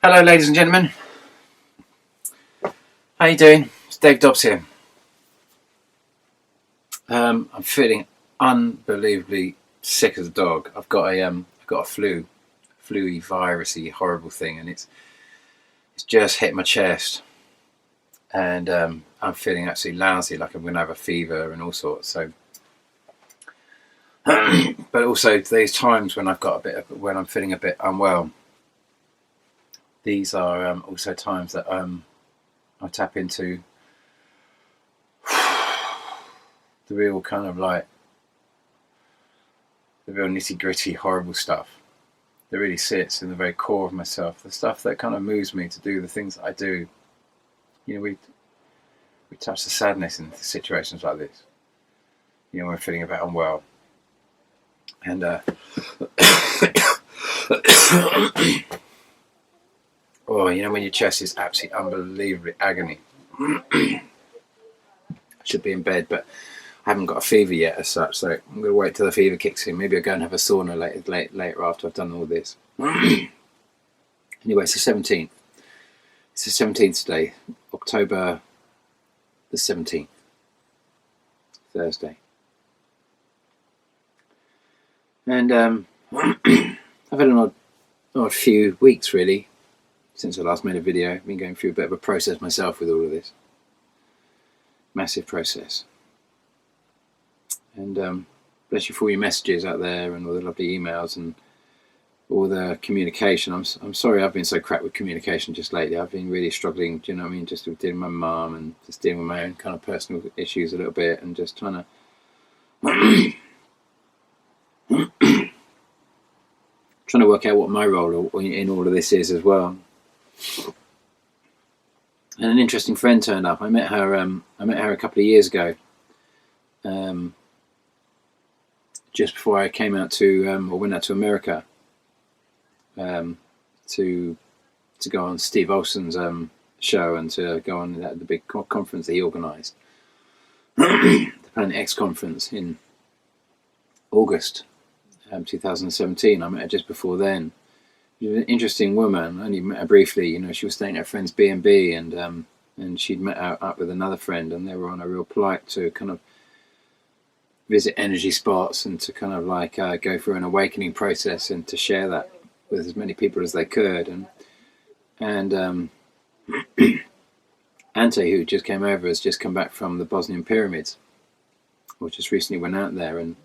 Hello ladies and gentlemen, how you doing? It's Dave Dobbs here. I'm feeling unbelievably sick as a dog. I've got a flu-y, virusy, horrible thing, and it's just hit my chest, and I'm feeling absolutely lousy, like I'm going to have a fever and all sorts. So, but also these times when when I'm feeling a bit unwell. These are also times that I tap into the real kind of like the real nitty-gritty horrible stuff that really sits in the very core of myself, the stuff that kind of moves me to do the things that I do. You know, we touch the sadness in situations like this, you know, when we're feeling a bit unwell, and oh, you know, when your chest is absolutely unbelievably agony. I should be in bed, but I haven't got a fever yet as such, so I'm going to wait till the fever kicks in. Maybe I'll go and have a sauna later after I've done all this. Anyway, it's the 17th. It's the 17th today, October the 17th, Thursday. And I've had an odd few weeks, really, since I last made a video. I've been going through a bit of a process myself with all of this. Massive process. And bless you for all your messages out there and all the lovely emails and all the communication. I'm sorry I've been so crap with communication just lately. I've been really struggling, do you know what I mean? Just with dealing with my mum and just dealing with my own kind of personal issues a little bit, and just trying to work out what my role in all of this is as well. And an interesting friend turned up. I met her a couple of years ago, just before I came out to or went out to America to go on Steve Olson's show and to go on the big conference that he organised, the Planet X conference in August 2017. I met her just before then. She was an interesting woman. I only met her briefly. You know, she was staying at her friend's B&B, and she'd met up with another friend, and they were on a real plight to kind of visit energy spots and to kind of like go through an awakening process and to share that with as many people as they could. And Ante, who just came over, has just come back from the Bosnian pyramids, or just recently went out there, and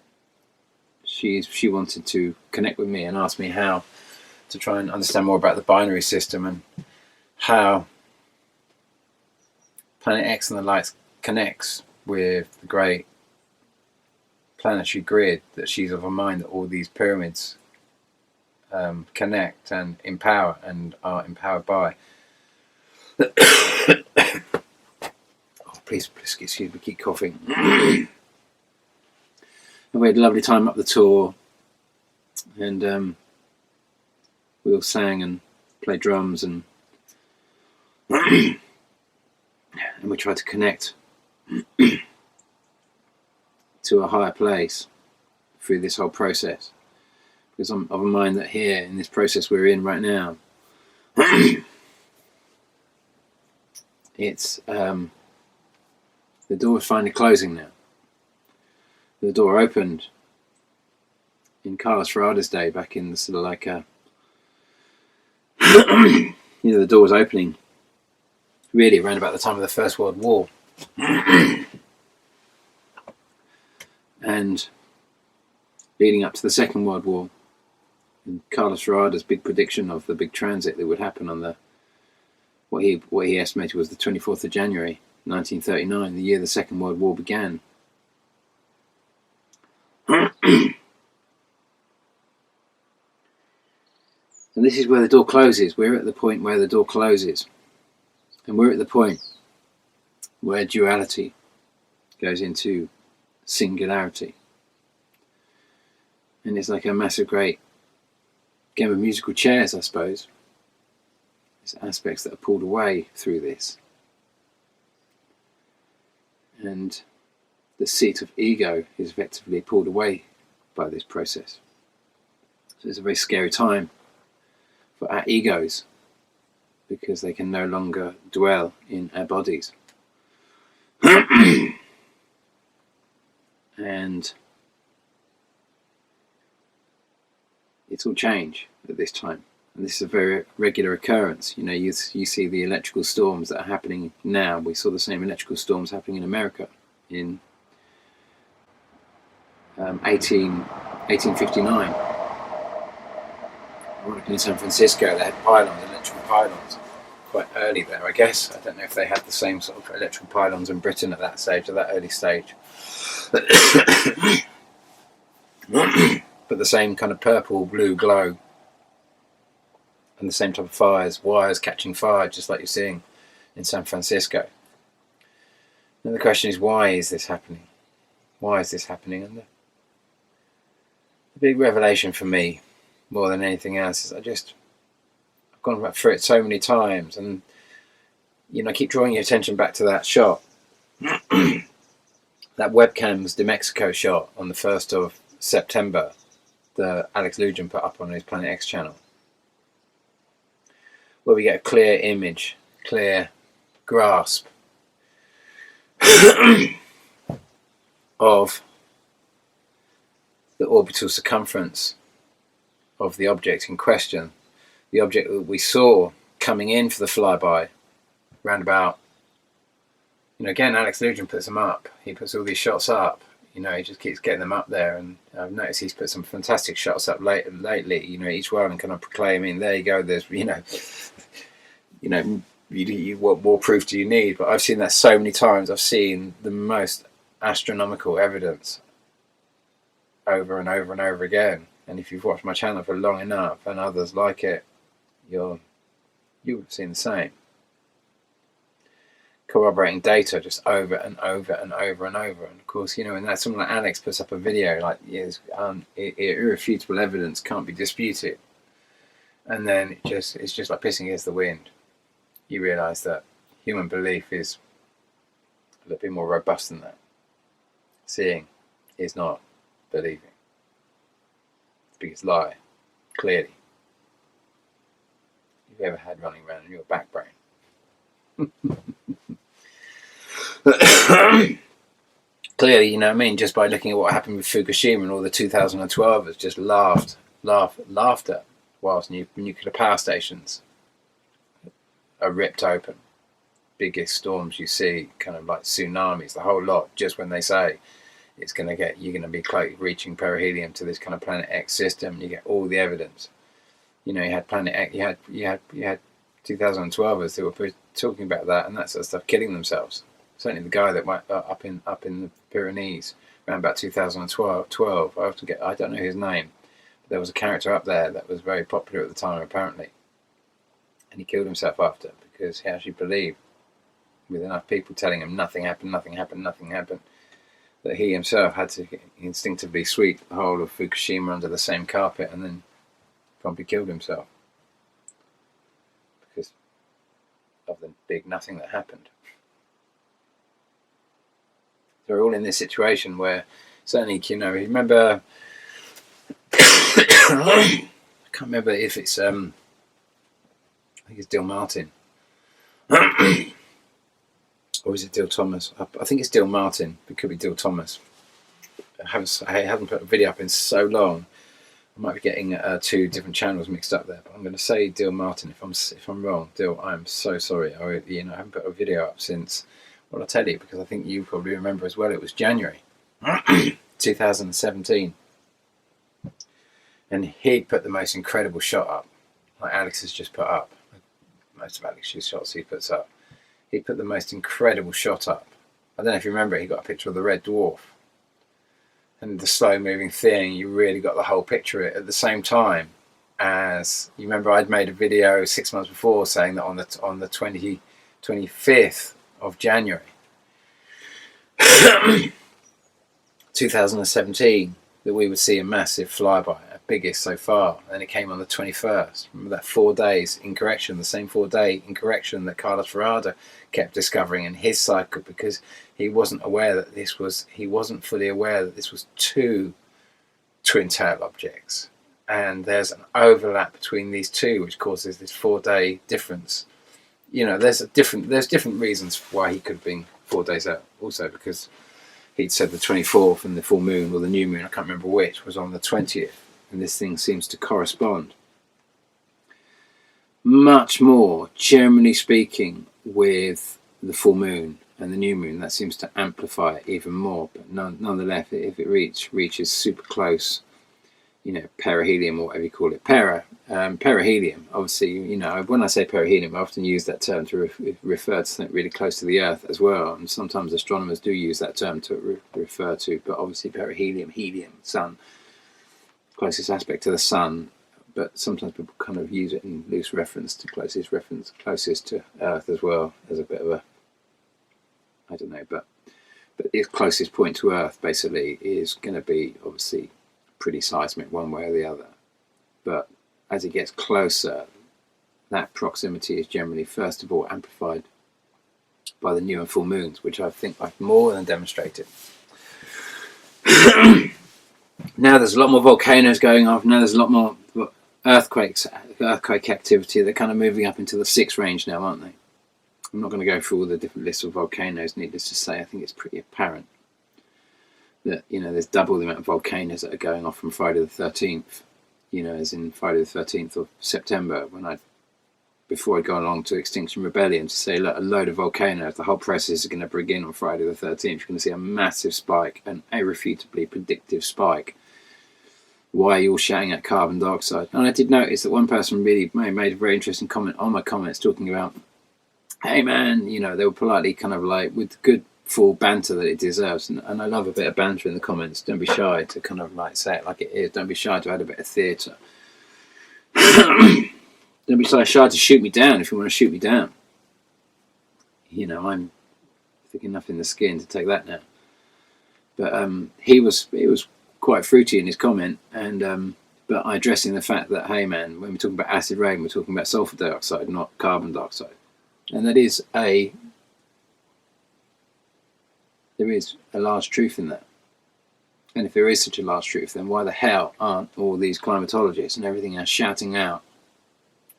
she wanted to connect with me and ask me how to try and understand more about the binary system and how Planet X and the lights connects with the great planetary grid, that she's of a mind that all these pyramids connect and empower and are empowered by. Oh, please excuse me, keep coughing. And we had a lovely time up the tour, and we all sang and played drums, and we tried to connect to a higher place through this whole process. Because I'm of a mind that here, in this process we're in right now, it's the door is finally closing now. The door opened in Carlos Ferrada's day, back in the sort of like you know, the door was opening really around about the time of the First World War. And leading up to the Second World War, and Carlos Ferrada's big prediction of the big transit that would happen on the what he estimated was the 24th of January 1939, the year the Second World War began. And this is where the door closes. We're at the point where the door closes, and we're at the point where duality goes into singularity. And it's like a massive great game of musical chairs, I suppose. There's aspects that are pulled away through this, and the seat of ego is effectively pulled away by this process. So it's a very scary time for our egos because they can no longer dwell in our bodies. And it's all change at this time. And this is a very regular occurrence. You know, you see the electrical storms that are happening now. We saw the same electrical storms happening in America in 1859. In San Francisco, they had pylons, electrical pylons, quite early there, I guess. I don't know if they had the same sort of electrical pylons in Britain at that stage, at that early stage. But the same kind of purple, blue glow, and the same type of fires, wires catching fire, just like you're seeing in San Francisco. And the question is, why is this happening? Why is this happening? And the big revelation for me, more than anything else, is I've gone through it so many times, and you know, I keep drawing your attention back to that shot, that webcam's de Mexico shot on the 1st of September that Alex Lujan put up on his Planet X channel, where we get a clear image, clear grasp of the orbital circumference of the object in question, the object that we saw coming in for the flyby, round about, you know, again, Alex Lujan puts them up. He puts all these shots up. You know, he just keeps getting them up there, and I've noticed he's put some fantastic shots up lately. You know, each one kind of proclaiming, "There you go." There's, what more proof do you need? But I've seen that so many times. I've seen the most astronomical evidence over and over and over again. And if you've watched my channel for long enough, and others like it, you would have seen the same. Corroborating data just over and over and over and over. And of course, you know, and that's someone like Alex puts up a video like, irrefutable evidence can't be disputed. And then it's just like pissing against the wind. You realise that human belief is a little bit more robust than that. Seeing is not believing. It's the biggest lie, clearly, you've ever had running around in your back brain. Clearly, you know what I mean, just by looking at what happened with Fukushima and all the 2012 has just laughed at, whilst nuclear power stations are ripped open. Biggest storms you see, kind of like tsunamis, the whole lot, just when they say you're going to be reaching perihelion to this kind of Planet X system, you get all the evidence. You know, you had Planet X, you had 2012ers who were talking about that and that sort of stuff, killing themselves. Certainly the guy that went up in the Pyrenees around about 2012. I don't know his name, but there was a character up there that was very popular at the time apparently, and he killed himself after because he actually believed, with enough people telling him nothing happened, that he himself had to instinctively sweep the whole of Fukushima under the same carpet and then probably killed himself because of the big nothing that happened. They're all in this situation where, certainly, you know, remember, I can't remember if it's, I think it's Dill Martin, or is it Dill Thomas? I think it's Dill Martin. It could be Dill Thomas. I haven't put a video up in so long. I might be getting two different channels mixed up there, but I'm going to say Dill Martin. If I'm wrong, Dill, I'm so sorry. I haven't put a video up since. Well, I'll tell you, because I think you probably remember as well, it was January 2017. And he'd put the most incredible shot up, like Alex has just put up. Most of Alex's shots he puts up. He put the most incredible shot up. I don't know if you remember, he got a picture of the red dwarf. And the slow moving thing, you really got the whole picture of it at the same time as, you remember I'd made a video 6 months before saying that on the 25th of January 2017 that we would see a massive flyby, our biggest so far, and it came on the 21st. Remember that 4 days incorrection, the same 4-day incorrection that Carlos Ferrada kept discovering in his cycle, because he wasn't aware that he wasn't fully aware that this was two twin tail objects, and there's an overlap between these two which causes this 4-day difference you know, there's different reasons why he could have been 4 days out. Also because he'd said the 24th and the full moon or the new moon, I can't remember which, was on the 20th, and this thing seems to correspond much more, generally speaking, with the full moon and the new moon. That seems to amplify it even more. But nonetheless, if it reaches super close, you know, perihelion or whatever you call it, perihelion. Obviously, you know, when I say perihelion, I often use that term to refer to something really close to the Earth as well. And sometimes astronomers do use that term to refer to, but obviously perihelion, helium, sun, closest aspect to the sun. But sometimes people kind of use it in loose reference to closest to Earth as well, as a bit of a, I don't know, but its closest point to Earth basically is going to be obviously pretty seismic one way or the other. But as it gets closer, that proximity is generally first of all amplified by the new and full moons, which I think I've more than demonstrated. Now there's a lot more volcanoes going off. Now there's a lot more earthquake activity. They're kind of moving up into the 6 range now, aren't they? I'm not going to go through all the different lists of volcanoes. Needless to say, I think it's pretty apparent that, you know, there's double the amount of volcanoes that are going off from Friday the 13th. You know, as in Friday the 13th of September, before I go along to Extinction Rebellion, to say, look, a load of volcanoes, the whole process is going to begin on Friday the 13th. You're going to see a massive spike, an irrefutably predictive spike. Why are you all shouting at carbon dioxide? And I did notice that one person really made a very interesting comment on my comments, talking about, hey man, you know, they were politely kind of like, with good full banter that it deserves, and I love a bit of banter in the comments. Don't be shy to kind of like say it like it is. Don't be shy to add a bit of theatre. Don't be shy to shoot me down if you want to shoot me down. You know, I'm thick enough in the skin to take that now. But he was quite fruity in his comment, and but addressing the fact that, hey man, when we're talking about acid rain, we're talking about sulfur dioxide, not carbon dioxide, and there is a large truth in that. And if there is such a large truth, then why the hell aren't all these climatologists and everything else shouting out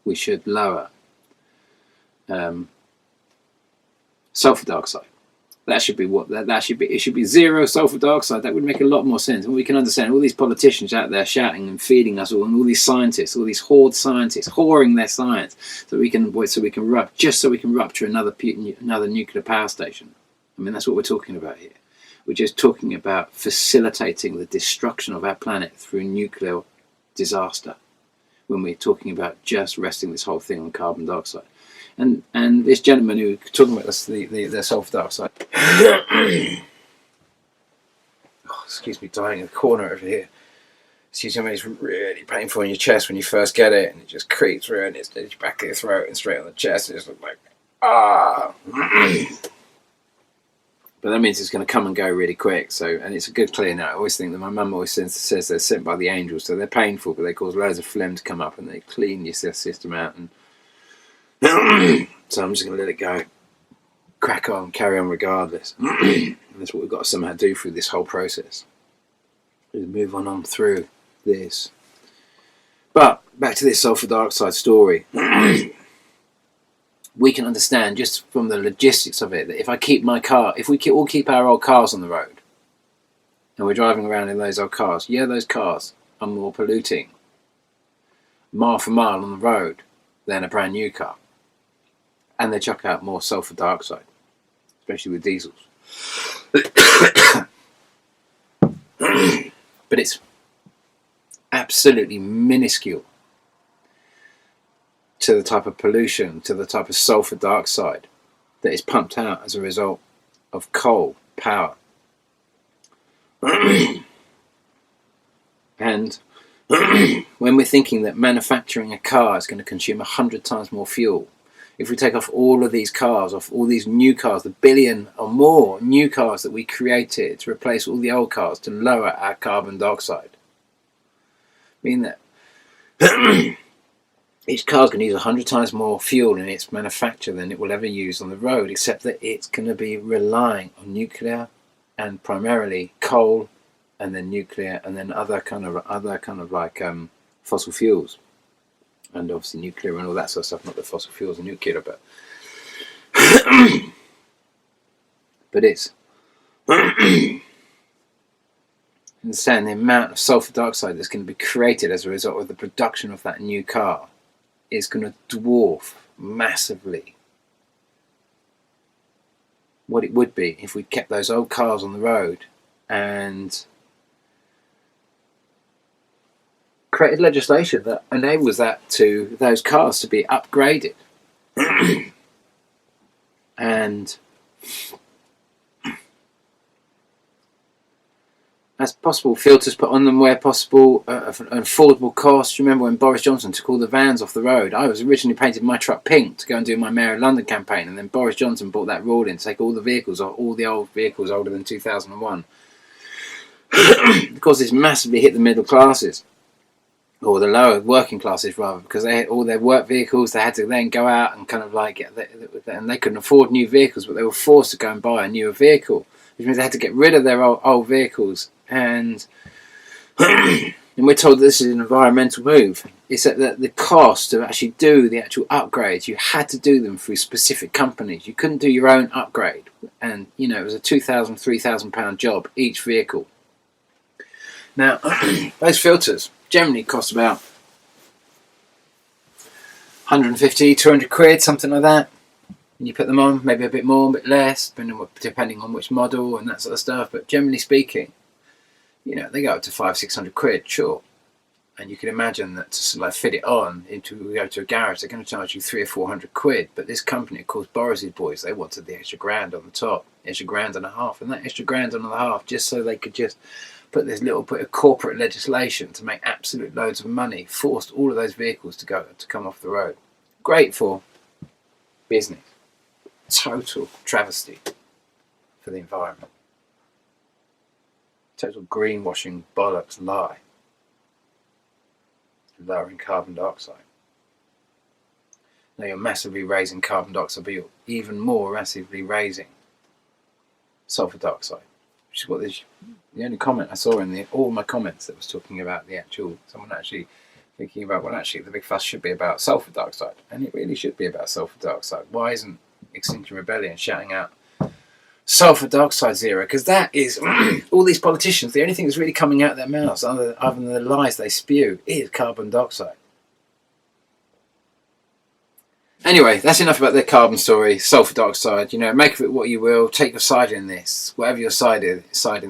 we should lower sulfur dioxide? That should be what that should be. It should be zero sulfur dioxide. That would make a lot more sense. And we can understand all these politicians out there shouting and feeding us all, and all these scientists, all these horde scientists, whoring their science, so we can rupture another nuclear power station. I mean, that's what we're talking about here. We're just talking about facilitating the destruction of our planet through nuclear disaster, when we're talking about just resting this whole thing on carbon dioxide. And this gentleman who was talking about the sulfur dioxide, excuse me, dying in the corner over here. Excuse me, it's really painful in your chest when you first get it, and it just creeps through, and it's back of your throat and straight on the chest. It just looks like, But that means it's going to come and go really quick. So, and it's a good clean out. I always think that my mum always says they're sent by the angels, so they're painful, but they cause loads of phlegm to come up, and they clean your system out. And so I'm just going to let it go, crack on, carry on regardless. And that's what we've got to somehow do through this whole process, is move on through this. But back to this sulfur dioxide story. We can understand just from the logistics of it that if I keep my car, if we all keep our old cars on the road, and we're driving around in those old cars, yeah, those cars are more polluting mile for mile on the road than a brand new car, and they chuck out more sulfur dioxide, especially with diesels. But it's absolutely minuscule to the type of pollution, to the type of sulfur dioxide that is pumped out as a result of coal power. And when we're thinking that manufacturing a car is going to consume 100 times more fuel, if we take off all of these cars, off all these new cars, the billion or more new cars that we created to replace all the old cars to lower our carbon dioxide, mean that each car is going to use 100 times more fuel in its manufacture than it will ever use on the road, except that it's going to be relying on nuclear and primarily coal, and then nuclear, and then other kind of like fossil fuels, and obviously nuclear and all that sort of stuff. Not the fossil fuels and nuclear, but But it's understand the amount of sulfur dioxide that's going to be created as a result of the production of that new car is going to dwarf massively what it would be if we kept those old cars on the road and created legislation that enables those cars to be upgraded and as possible, filters put on them where possible, an affordable cost. You remember when Boris Johnson took all the vans off the road? I was originally painting my truck pink to go and do my Mayor of London campaign, and then Boris Johnson brought that rule in to take all the vehicles, all the old vehicles older than 2001. Of course, it's massively hit the middle classes, or the lower working classes rather, because they had all their work vehicles. They had to then go out and kind of like and they couldn't afford new vehicles, but they were forced to go and buy a newer vehicle, which means they had to get rid of their old vehicles. And we're told that this is an environmental move. It's that the cost to actually do the actual upgrades, you had to do them through specific companies. You couldn't do your own upgrade, and it was a £2,000, £3,000 job each vehicle. Now, those filters generally cost about 150, 200 quid, something like that. And you put them on, maybe a bit more, a bit less, depending on which model and that sort of stuff. But generally speaking, they go up to 500-600 quid, sure. And you can imagine that to fit it on, go to a garage, they're going to charge you 300 or 400 quid. But this company, of course, Boris's boys, they wanted the extra £1,000 on the top, extra £1,500, and that extra £1,500, just so they could just put this little bit of corporate legislation to make absolute loads of money, forced all of those vehicles to come off the road. Great for business. Total travesty for the environment. Total greenwashing bollocks lie. Lowering carbon dioxide. Now you're massively raising carbon dioxide, but you're even more massively raising sulfur dioxide, which is what the only comment I saw in all my comments that was talking about someone actually thinking about, well, actually the big fuss should be about sulfur dioxide, and it really should be about sulfur dioxide. Why isn't Extinction Rebellion shouting out sulfur dioxide zero? Because that is all these politicians, the only thing that's really coming out of their mouths other than the lies they spew is carbon dioxide. Anyway, that's enough about their carbon story. Sulfur dioxide, make of it what you will, take your side in this, whatever your side in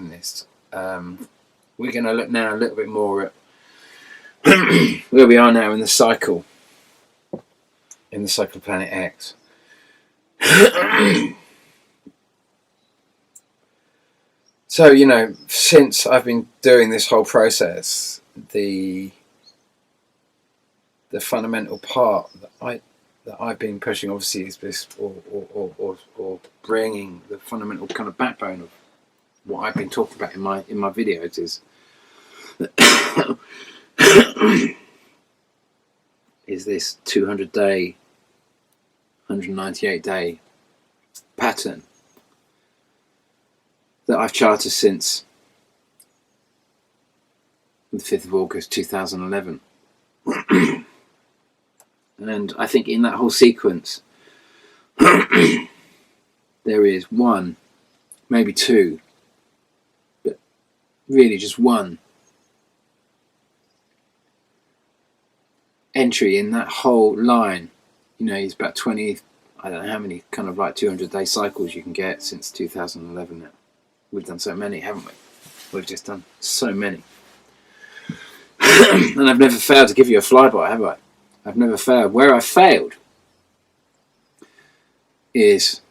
this. We're going to look now a little bit more at where we are now in the cycle of Planet X. So, since I've been doing this whole process, the fundamental part that I've been pushing, obviously, is this, or bringing the fundamental kind of backbone of what I've been talking about in my videos is this 200-day, 198-day pattern that I've charted since the 5th of August 2011. And I think in that whole sequence there is one, maybe two, but really just one entry in that whole line. It's about 20, I don't know how many kind of like 200-day cycles you can get since 2011 now. We've done so many, haven't we? We've just done so many. And I've never failed to give you a flyby, have I? I've never failed. Where I failed is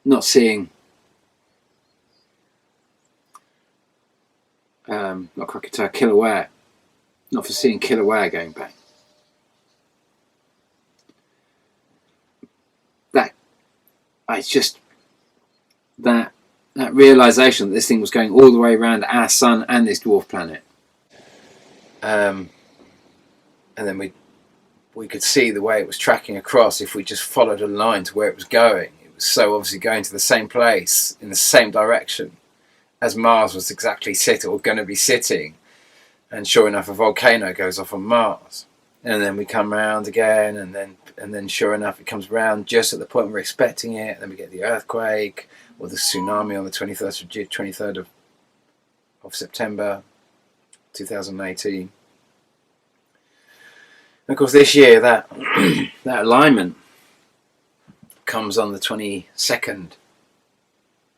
not seeing not Krakatoa, Kilauea, not for seeing Kilauea going bang. That realization that this thing was going all the way around our sun and this dwarf planet, and then we could see the way it was tracking across. If we just followed a line to where it was going, it was so obviously going to the same place in the same direction as Mars was exactly going to be sitting. And sure enough, a volcano goes off on Mars, and then we come around again, and then and then sure enough, it comes around just at the point we're expecting it, and then we get the earthquake or the tsunami on the 23rd of September 2018. And of course, this year that that alignment comes on the 22nd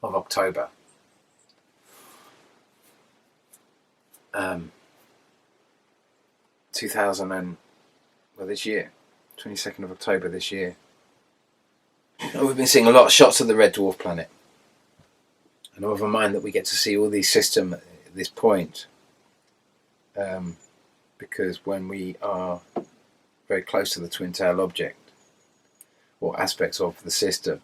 of October. This year, 22nd of October this year. And we've been seeing a lot of shots of the red dwarf planet. And I have in mind that we get to see all these systems at this point, because when we are very close to the twin tail object or aspects of the system,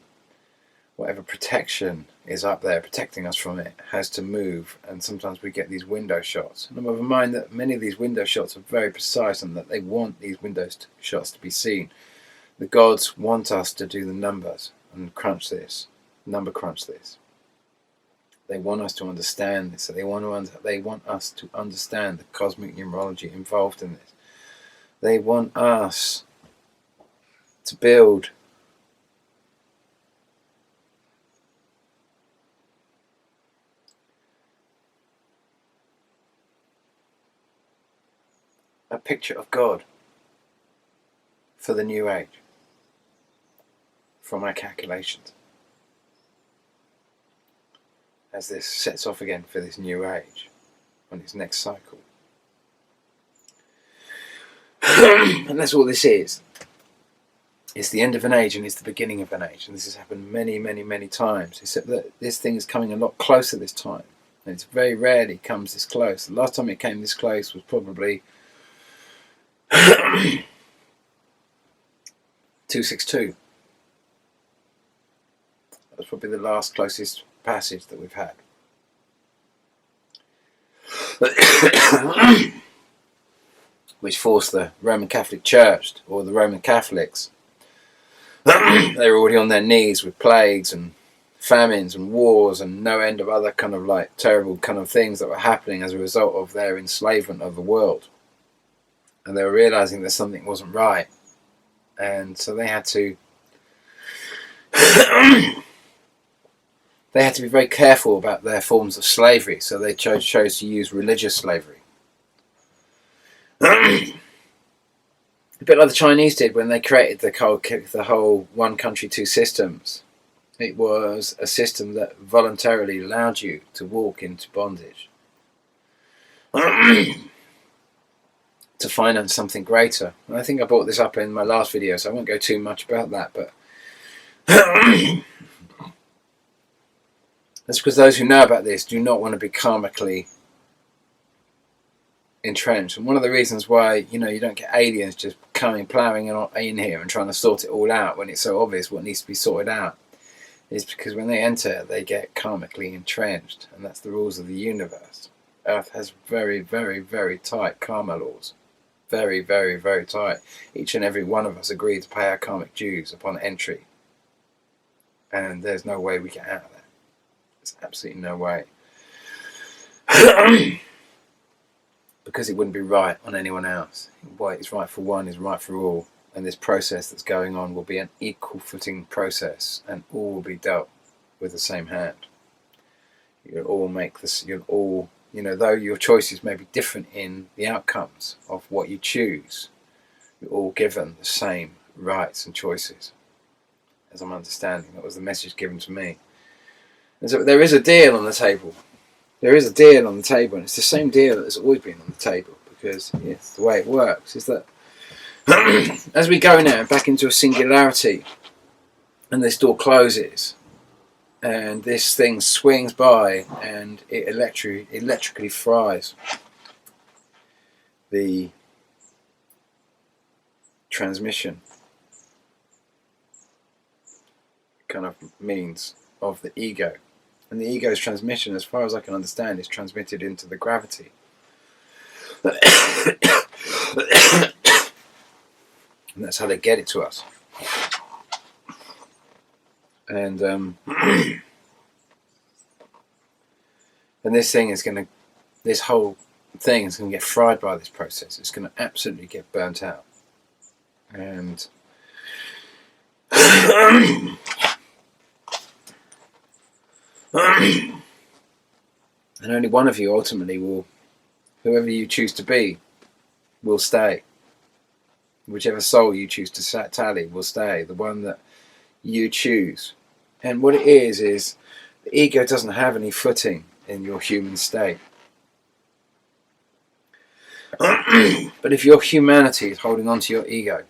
whatever protection is up there protecting us from it has to move, and sometimes we get these window shots. And I'm of a mind that many of these window shots are very precise and that they want these window shots to be seen. The gods want us to do the numbers and number crunch this. They want us to understand this. So they want us to understand the cosmic numerology involved in this. They want us to build a picture of God for the new age from our calculations, as this sets off again for this new age on its next cycle. And that's all this is. It's the end of an age and it's the beginning of an age, and this has happened many, many, many times, except that this thing is coming a lot closer this time, and it very rarely comes this close. The last time it came this close was probably 262. That was probably the last closest passage that we've had. Which forced the Roman Catholic Church, or the Roman Catholics, they were already on their knees with plagues and famines and wars and no end of other kind of like terrible kind of things that were happening as a result of their enslavement of the world. And they were realizing that something wasn't right, and so they had to be very careful about their forms of slavery. So they chose to use religious slavery, a bit like the Chinese did when they created the whole one country, two systems. It was a system that voluntarily allowed you to walk into bondage to finance something greater. And I think I brought this up in my last video, so I won't go too much about that, but that's because those who know about this do not want to be karmically entrenched. And one of the reasons why, you don't get aliens just ploughing in here and trying to sort it all out when it's so obvious what needs to be sorted out, is because when they enter, they get karmically entrenched, and that's the rules of the universe. Earth has very, very, very tight karma laws. Very, very, very tight. Each and every one of us agreed to pay our karmic dues upon entry. And there's no way we get out of that. There's absolutely no way. Because it wouldn't be right on anyone else. What is right for one is right for all. And this process that's going on will be an equal footing process, and all will be dealt with the same hand. You'll all make this, though your choices may be different in the outcomes of what you choose, you're all given the same rights and choices, as I'm understanding. That was the message given to me. And so there is a deal on the table. There is a deal on the table, and it's the same deal that has always been on the table, because the way it works is that as we go now back into a singularity, and this door closes, and this thing swings by, and it electrically fries the transmission kind of means of the ego. And the ego's transmission, as far as I can understand, is transmitted into the gravity. And that's how they get it to us. And and this whole thing is going to get fried by this process. It's going to absolutely get burnt out. And And only one of you ultimately will, whoever you choose to be, will stay. Whichever soul you choose to tally will stay. The one that you choose. And what it is the ego doesn't have any footing in your human state. But if your humanity is holding on to your ego,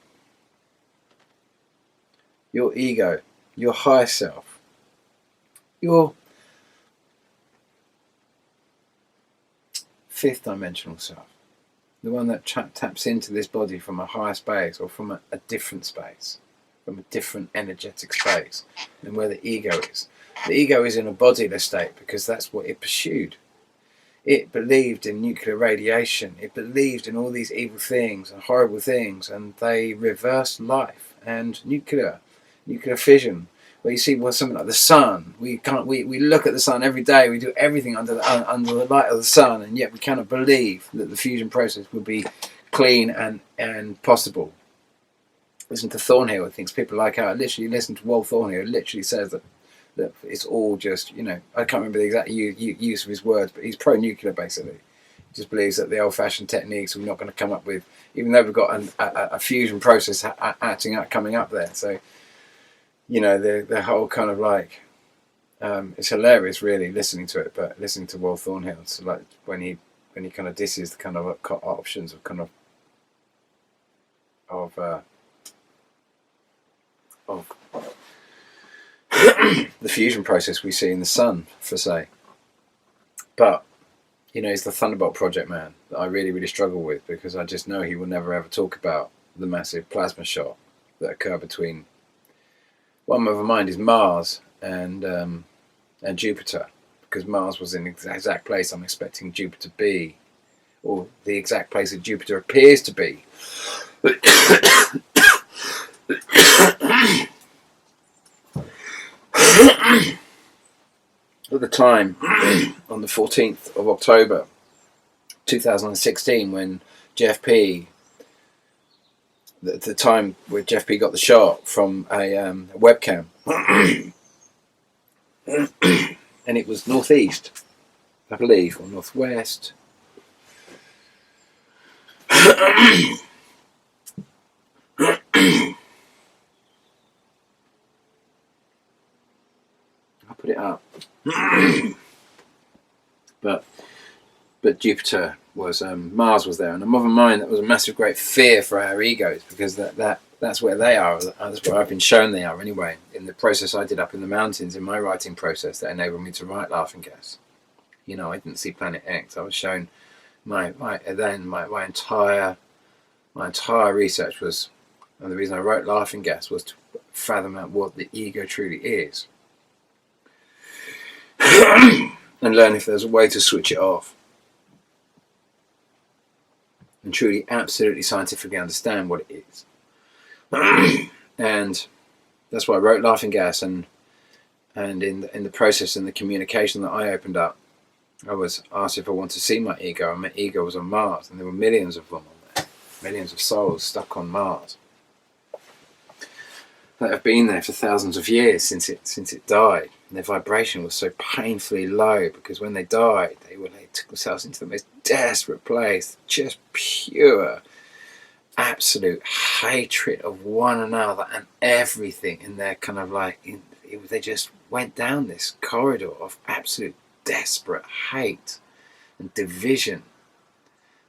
your higher self, your fifth dimensional self, the one that taps into this body from a higher space or from a different space, from a different energetic space than where the ego is. The ego is in a bodiless state because that's what it pursued. It believed in nuclear radiation. It believed in all these evil things and horrible things, and they reversed life and nuclear fission. Where you see, well, something like the sun. We look at the sun every day. We do everything under the light of the sun, and yet we cannot believe that the fusion process would be clean and possible. Listen to Thornhill. Thinks people like how I literally listen to Walt Thornhill. Literally says that it's all just, I can't remember the exact use of his words, but he's pro-nuclear basically. He just believes that the old-fashioned techniques we're not going to come up with, even though we've got a fusion process coming up there. So, the whole kind of like, it's hilarious really listening to it, but listening to Walt Thornhill, it's like when he kind of disses the kind of options of kind of the fusion process we see in the sun, for say. But he's the Thunderbolt Project man that I really, really struggle with, because I just know he will never ever talk about the massive plasma shot that occurred between, one of mind is Mars and Jupiter, because Mars was in the exact place I'm expecting Jupiter to be, or the exact place that Jupiter appears to be. At the time, on the 14th of October 2016, when JFP, the time where JFP got the shot from a webcam, and it was northeast, I believe, or northwest. I'll put it up. But Jupiter was, Mars was there, and the mother mind, that was a massive great fear for our egos, because that's where they are. That's where I've been shown they are anyway, in the process I did up in the mountains, in my writing process that enabled me to write Laughing Gas. I didn't see Planet X. I was shown my entire research was, and the reason I wrote Laughing Gas was to fathom out what the ego truly is. And learn if there's a way to switch it off and truly, absolutely scientifically understand what it is. And that's why I wrote Laughing Gas, and in the process and the communication that I opened up, I was asked if I wanted to see my ego, and my ego was on Mars, and there were millions of them on there, millions of souls stuck on Mars that have been there for thousands of years since it died. And their vibration was so painfully low, because when they died, they took themselves into the most desperate place, just pure, absolute hatred of one another and everything. In their kind of like, they just went down this corridor of absolute desperate hate and division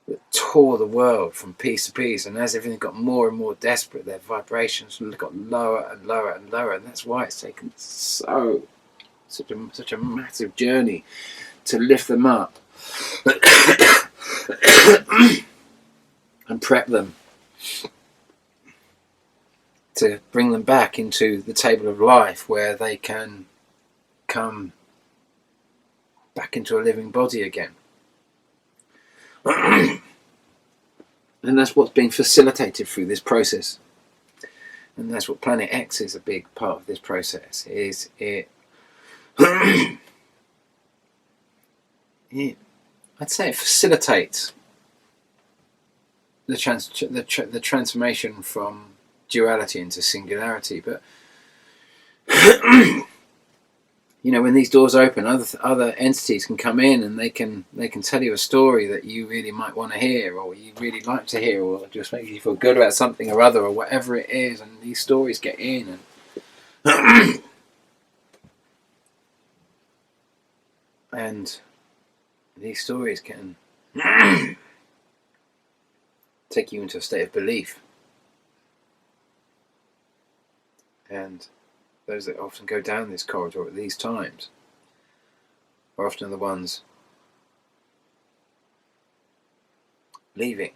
that tore the world from piece to piece. And as everything got more and more desperate, their vibrations got lower and lower and lower, and that's why it's taken such a massive journey to lift them up and prep them to bring them back into the table of life, where they can come back into a living body again. And that's what's being facilitated through this process, and that's what Planet X is a big part of this process. Is it? I'd say it facilitates the transformation from duality into singularity, but You know, when these doors open, other entities can come in and they can tell you a story that you really might want to hear, or you really like to hear, or just makes you feel good about something or other, or whatever it is. And these stories get in, and and these stories can take you into a state of belief. And those that often go down this corridor at these times are often the ones leaving,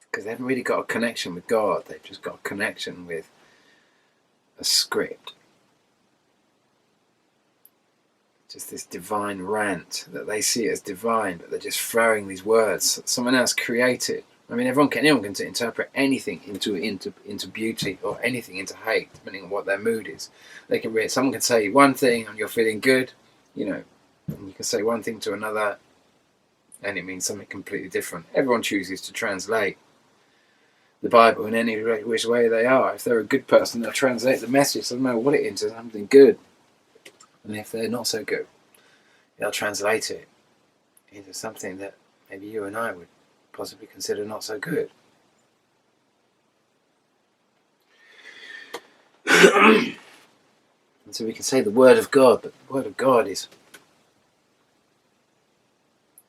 because they haven't really got a connection with God. They've just got a connection with a script, just this divine rant that they see as divine, but they're just throwing these words that someone else created. I mean, anyone can interpret anything into beauty, or anything into hate, depending on what their mood is. They can read. Someone can say one thing and you're feeling good, you know, and you can say one thing to another, and it means something completely different. Everyone chooses to translate the Bible in any which way they are. If they're a good person, they'll translate the message, no matter what it is, into something good. And if they're not so good, they'll translate it into something that maybe you and I would possibly consider not so good. And so we can say the Word of God, but the Word of God is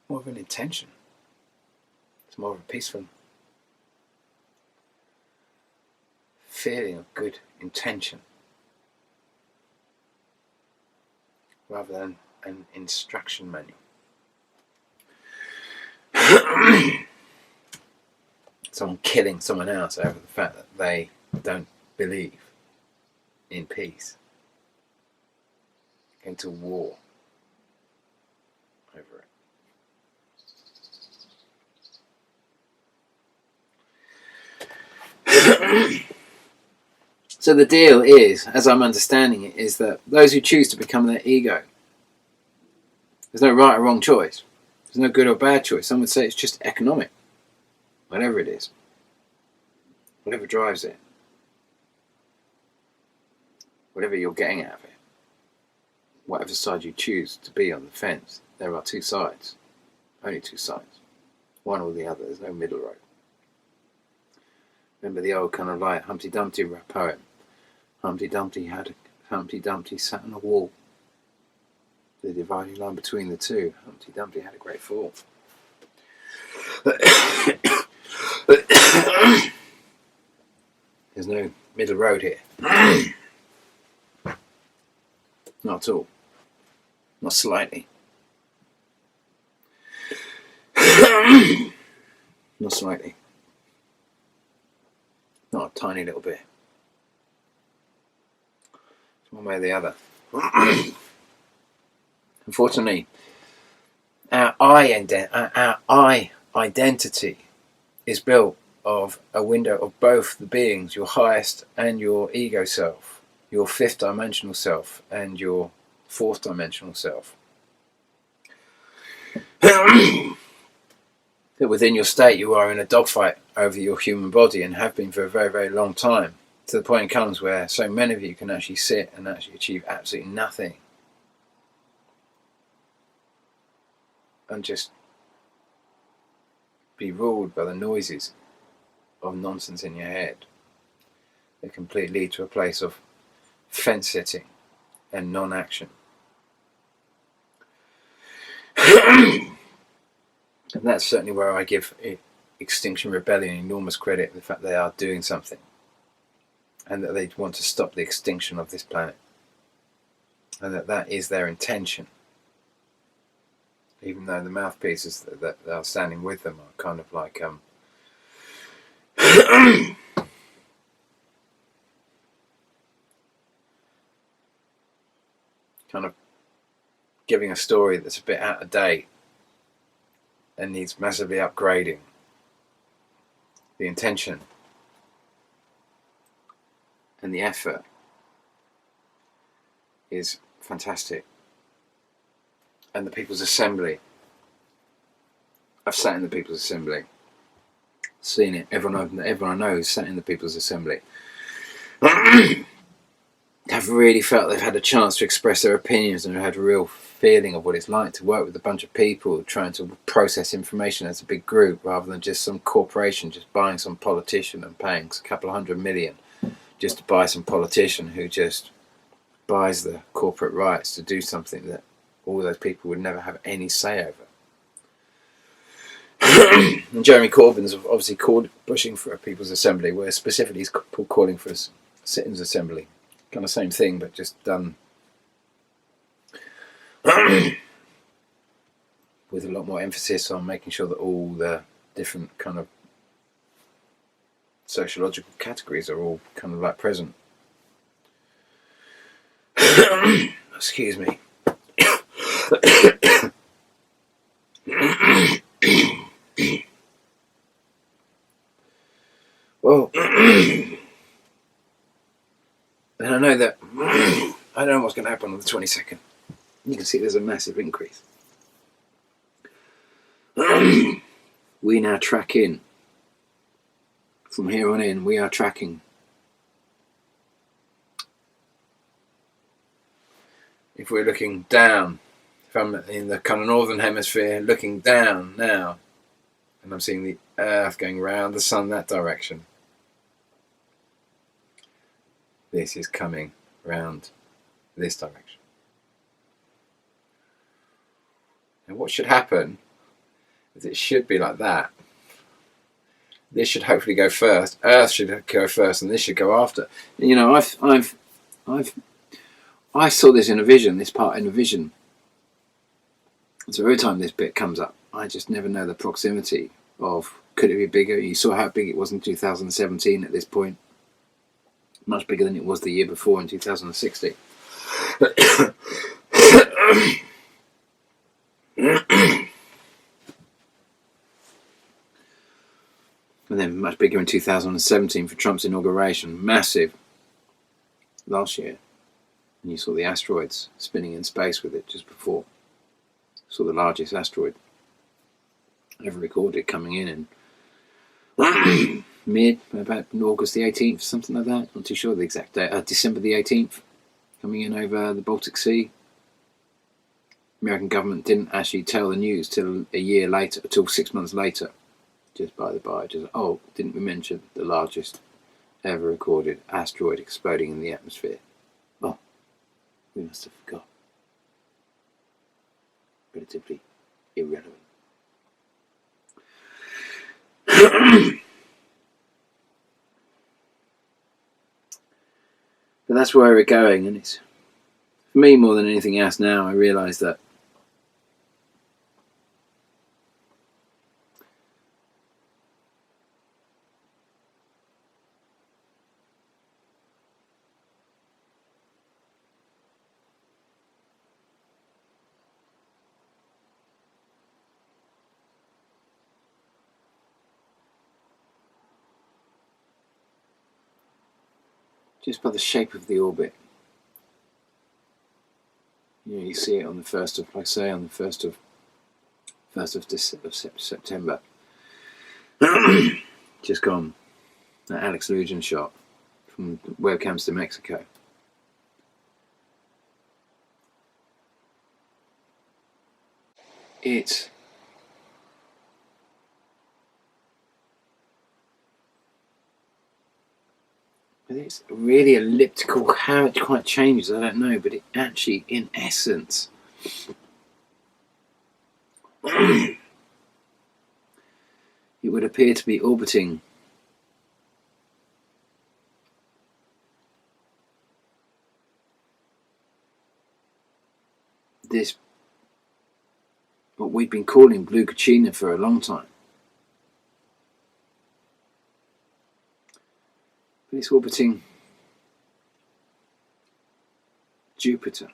more of an intention. It's more of a peaceful feeling of good intention, rather than an instruction manual. Someone killing someone else over the fact that they don't believe in peace, going to war over it. So the deal is, as I'm understanding it, is that those who choose to become their ego, there's no right or wrong choice. There's no good or bad choice. Some would say it's just economic. Whatever it is. Whatever drives it. Whatever you're getting out of it. Whatever side you choose to be on the fence. There are two sides. Only two sides. One or the other. There's no middle road. Remember the old kind of like Humpty Dumpty poem. Humpty Dumpty sat on a wall. The dividing line between the two. Humpty Dumpty had a great fall. There's no middle road here. Not at all. Not slightly. Not slightly. Not a tiny little bit. It's one way or the other. Unfortunately, our I identity is built of a window of both the beings, your highest and your ego self, your fifth dimensional self and your fourth dimensional self. That within your state you are in a dogfight over your human body, and have been for a very, very long time, to the point it comes where so many of you can actually sit and actually achieve absolutely nothing and just be ruled by the noises of nonsense in your head. It can lead to a place of fence sitting and non-action. And that's certainly where I give Extinction Rebellion enormous credit, the fact they are doing something, and that they want to stop the extinction of this planet, and that is their intention, even though the mouthpieces that are standing with them are kind of like kind of giving a story that's a bit out of date and needs massively upgrading. The intention and the effort is fantastic. And the People's Assembly, I've sat in the People's Assembly, seen it. Everyone I know has sat in the People's Assembly. have really felt they've had a chance to express their opinions and have had a real feeling of what it's like to work with a bunch of people trying to process information as a big group, rather than just some corporation just buying some politician and paying a couple of $100 million just to buy some politician who just buys the corporate rights to do something that all those people would never have any say over. And Jeremy Corbyn's obviously pushing for a People's Assembly, where specifically he's calling for a Citizens' Assembly. Kind of same thing, but just done with a lot more emphasis on making sure that all the different kind of sociological categories are all kind of like present. Excuse me. Well, and I know that I don't know what's going to happen on the 22nd. You can see there's a massive increase. We now track in. From here on in, we are tracking. If we're looking down, if I'm in the kind of northern hemisphere, looking down now, and I'm seeing the Earth going round the sun that direction, this is coming round this direction. And what should happen is it should be like that. This should hopefully go first. Earth should go first, and this should go after. You know, I saw this in a vision. This part in a vision. So every time this bit comes up, I just never know the proximity of, could it be bigger? You saw how big it was in 2017 at this point. Much bigger than it was the year before in 2016. And then much bigger in 2017 for Trump's inauguration. Massive last year. And you saw the asteroids spinning in space with it just before. Saw the largest asteroid ever recorded coming in about August the 18th, something like that. Not too sure the exact date. December the 18th, coming in over the Baltic Sea. American government didn't actually tell the news till a year later, till 6 months later. Just by the by, didn't we mention the largest ever recorded asteroid exploding in the atmosphere? Oh, we must have forgot. Relatively irrelevant. But that's where we're going, and it's, for me more than anything else now, I realise that just by the shape of the orbit, you see it on the 1st of, like I say, on the 1st of September. Just gone. That Alex Lujan shot from webcams to Mexico. It's really elliptical. How it quite changes, I don't know, but it actually, in essence, it would appear to be orbiting this, what we've been calling Blue Kachina for a long time. But it's orbiting Jupiter.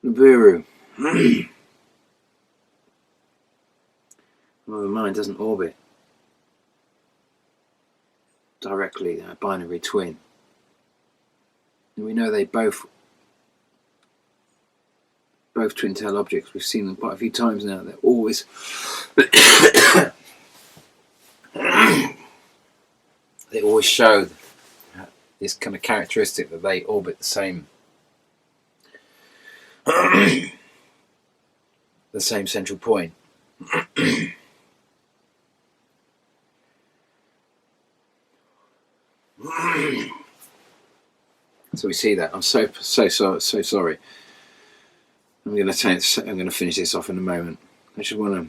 Nibiru. Well, the mind doesn't orbit directly, they're a binary twin. And we know they both twin tail objects, we've seen them quite a few times now, they're always they always show this kind of characteristic that they orbit the same the same central point. So we see that. I'm so sorry. I'm going to finish this off in a moment. I just want to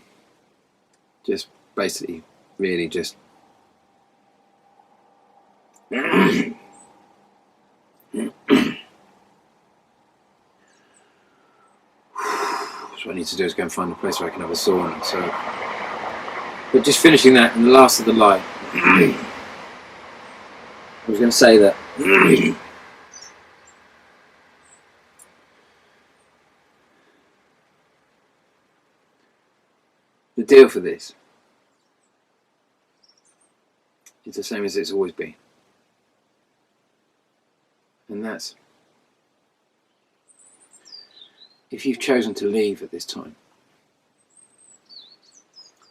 just basically really just so what I need to do is go and find a place where I can have a sauna. So, but just finishing that in the last of the light. I was going to say that the deal for this is the same as it's always been, and that's if you've chosen to leave at this time,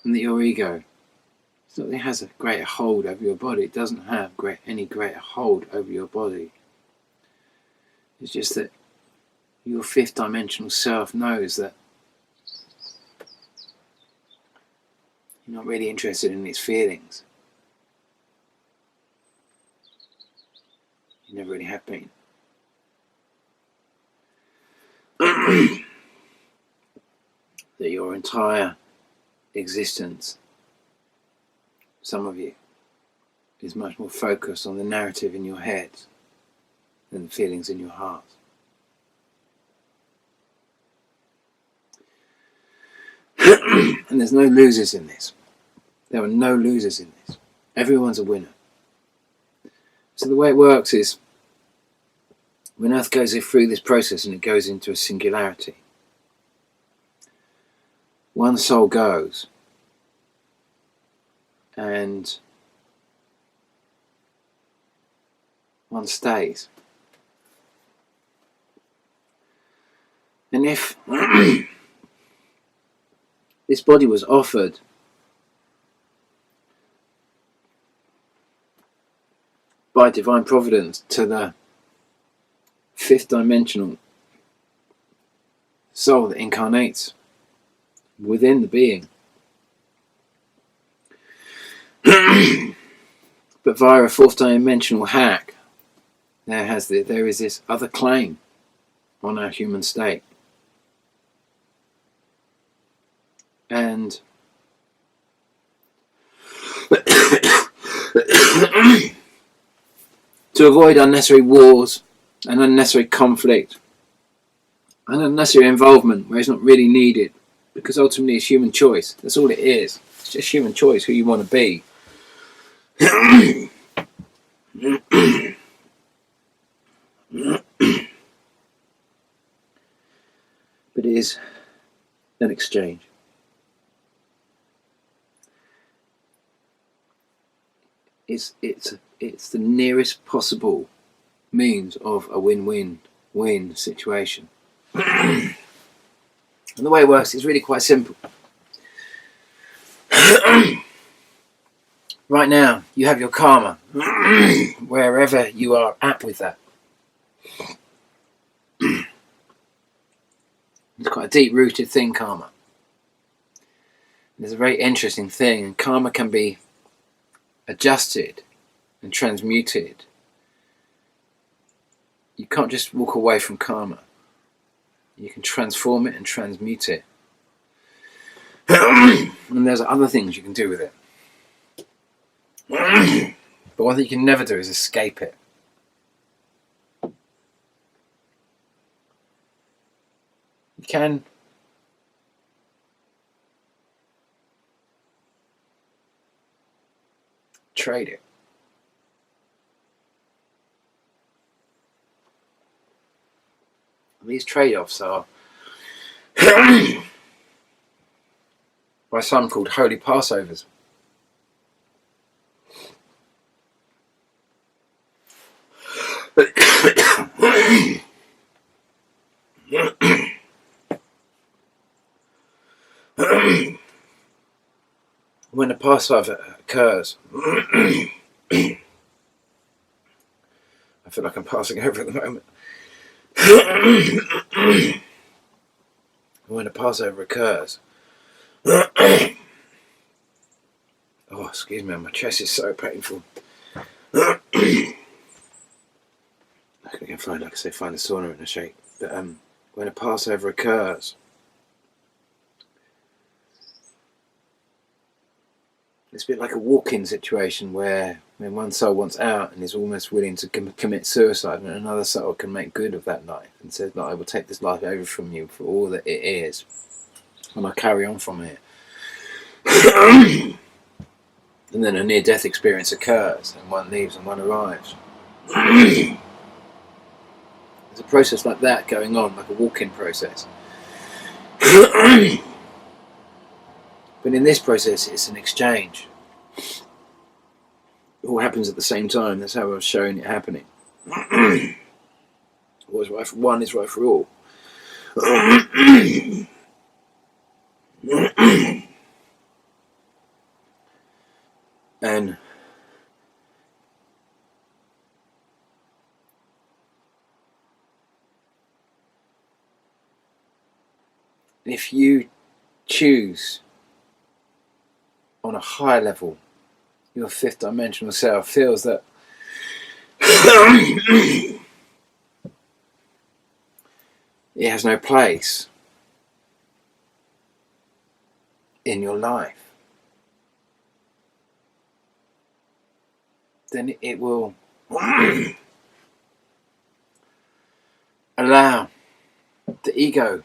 and that your ego, it's not that it has a greater hold over your body, it doesn't have any greater hold over your body. It's just that your fifth dimensional self knows that you're not really interested in its feelings. You never really have been. That your entire existence, some of you, is much more focused on the narrative in your head than the feelings in your heart. And there's no losers in this. There are no losers in this. Everyone's a winner. So the way it works is, when Earth goes through this process and it goes into a singularity, one soul goes and one stays. And if this body was offered by divine providence to the fifth dimensional soul that incarnates within the being, but via a fourth dimensional hack, there is this other claim on our human state. And to avoid unnecessary wars and unnecessary conflict and unnecessary involvement where it's not really needed, because ultimately it's human choice. That's all it is. It's just human choice who you want to be. But it is an exchange. It's the nearest possible means of a win-win-win situation. And the way it works is really quite simple. Right now, you have your karma, wherever you are at with that. It's quite a deep-rooted thing, karma. It's a very interesting thing, and karma can be adjusted and transmuted. You can't just walk away from karma. You can transform it and transmute it. And there's other things you can do with it. But one thing you can never do is escape it. You can trade it. These trade-offs are by some called holy Passovers. When a Passover occurs, feel like I'm passing over at the moment. When a Passover occurs, oh, excuse me, my chest is so painful. I can find, like I say, find a sauna in a shake. But when a Passover occurs, it's a bit like a walk-in situation where when one soul wants out and is almost willing to commit suicide, and another soul can make good of that life and says, "No, I will take this life over from you for all that it is, and I'll carry on from here." And then a near-death experience occurs, and one leaves and one arrives. There's a process like that going on, like a walk-in process. But in this process, it's an exchange. It all happens at the same time. That's how I was showing it happening. What's right for one is right for all. And if you choose on a high level, your fifth dimensional self feels that it has no place in your life, then it will allow the ego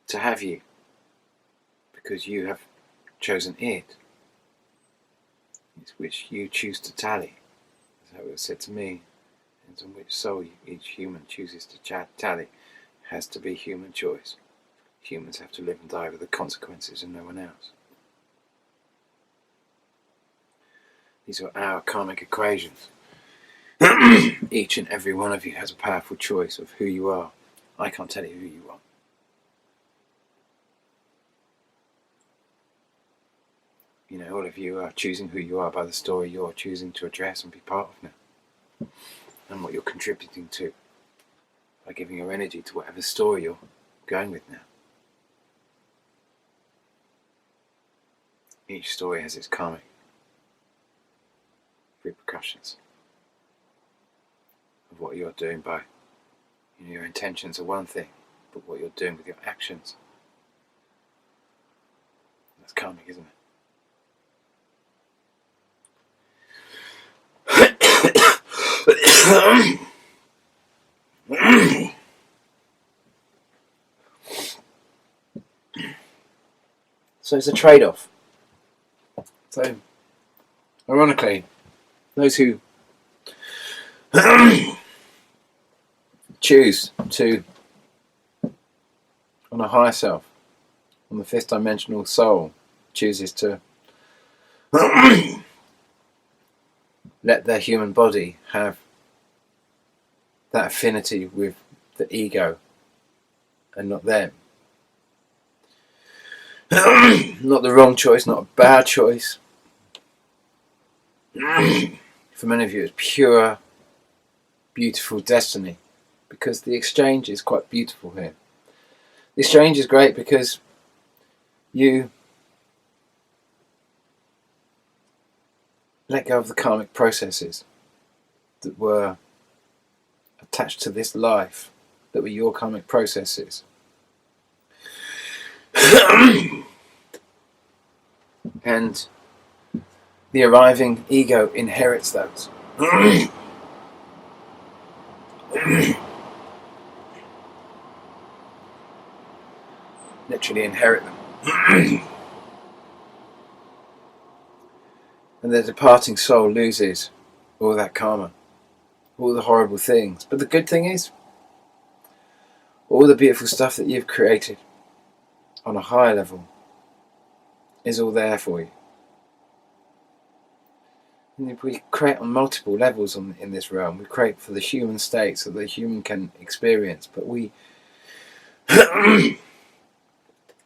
to have you, because you have chosen it. It's which you choose to tally. That's how it was said to me. And on which soul each human chooses to tally has to be human choice. Humans have to live and die with the consequences and no one else. These are our karmic equations. Each and every one of you has a powerful choice of who you are. I can't tell you who you are. You know, all of you are choosing who you are by the story you're choosing to address and be part of now. And what you're contributing to by giving your energy to whatever story you're going with now. Each story has its karmic repercussions of what you're doing by, you know, your intentions are one thing, but what you're doing with your actions, that's karmic, isn't it? So it's a trade-off. So, ironically, those who choose to, on a higher self, on the fifth dimensional soul, chooses to let their human body have that affinity with the ego and not them. Not the wrong choice, not a bad choice. For many of you, it's pure, beautiful destiny, because the exchange is quite beautiful here. The exchange is great because you let go of the karmic processes that were attached to this life, that were your karmic processes. And the arriving ego inherits those. Literally inherit them. And the departing soul loses all that karma, all the horrible things. But the good thing is, all the beautiful stuff that you've created on a higher level is all there for you. And we create on multiple levels in this realm. We create for the human state so the human can experience, but we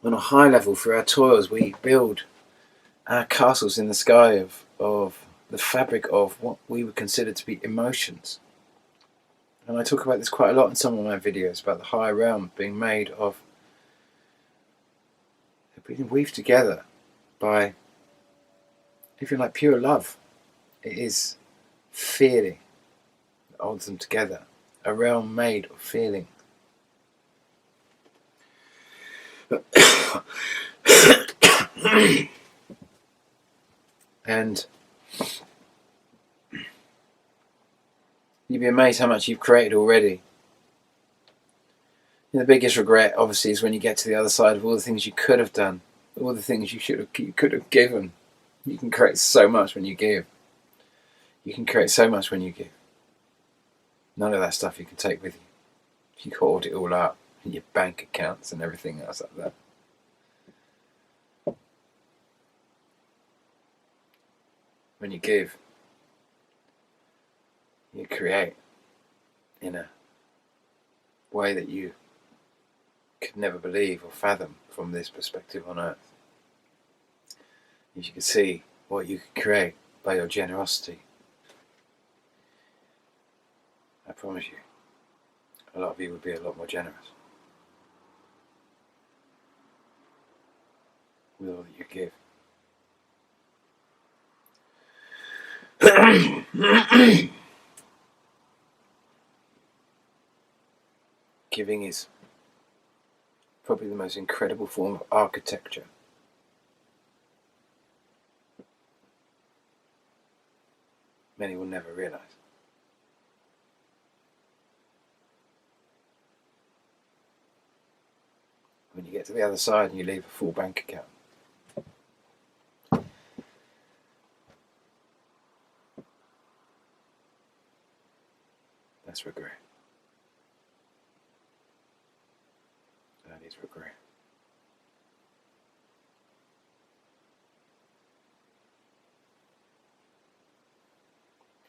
on a high level, for our toils, we build our castles in the sky of the fabric of what we would consider to be emotions. And I talk about this quite a lot in some of my videos, about the higher realm being made of, being weaved together by, if you like, pure love. It is feeling that holds them together, a realm made of feeling. And you'd be amazed how much you've created already. And the biggest regret, obviously, is when you get to the other side of all the things you could have done, all the things you could have given. You can create so much when you give. You can create so much when you give. None of that stuff you can take with you. You can hoard it all up in your bank accounts and everything else like that. When you give, you create in a way that you could never believe or fathom from this perspective on earth. As you can see what you could create by your generosity, I promise you, a lot of you would be a lot more generous with all that you give. Giving is probably the most incredible form of architecture. Many will never realize. When you get to the other side and you leave a full bank account, that's regret. That is regret.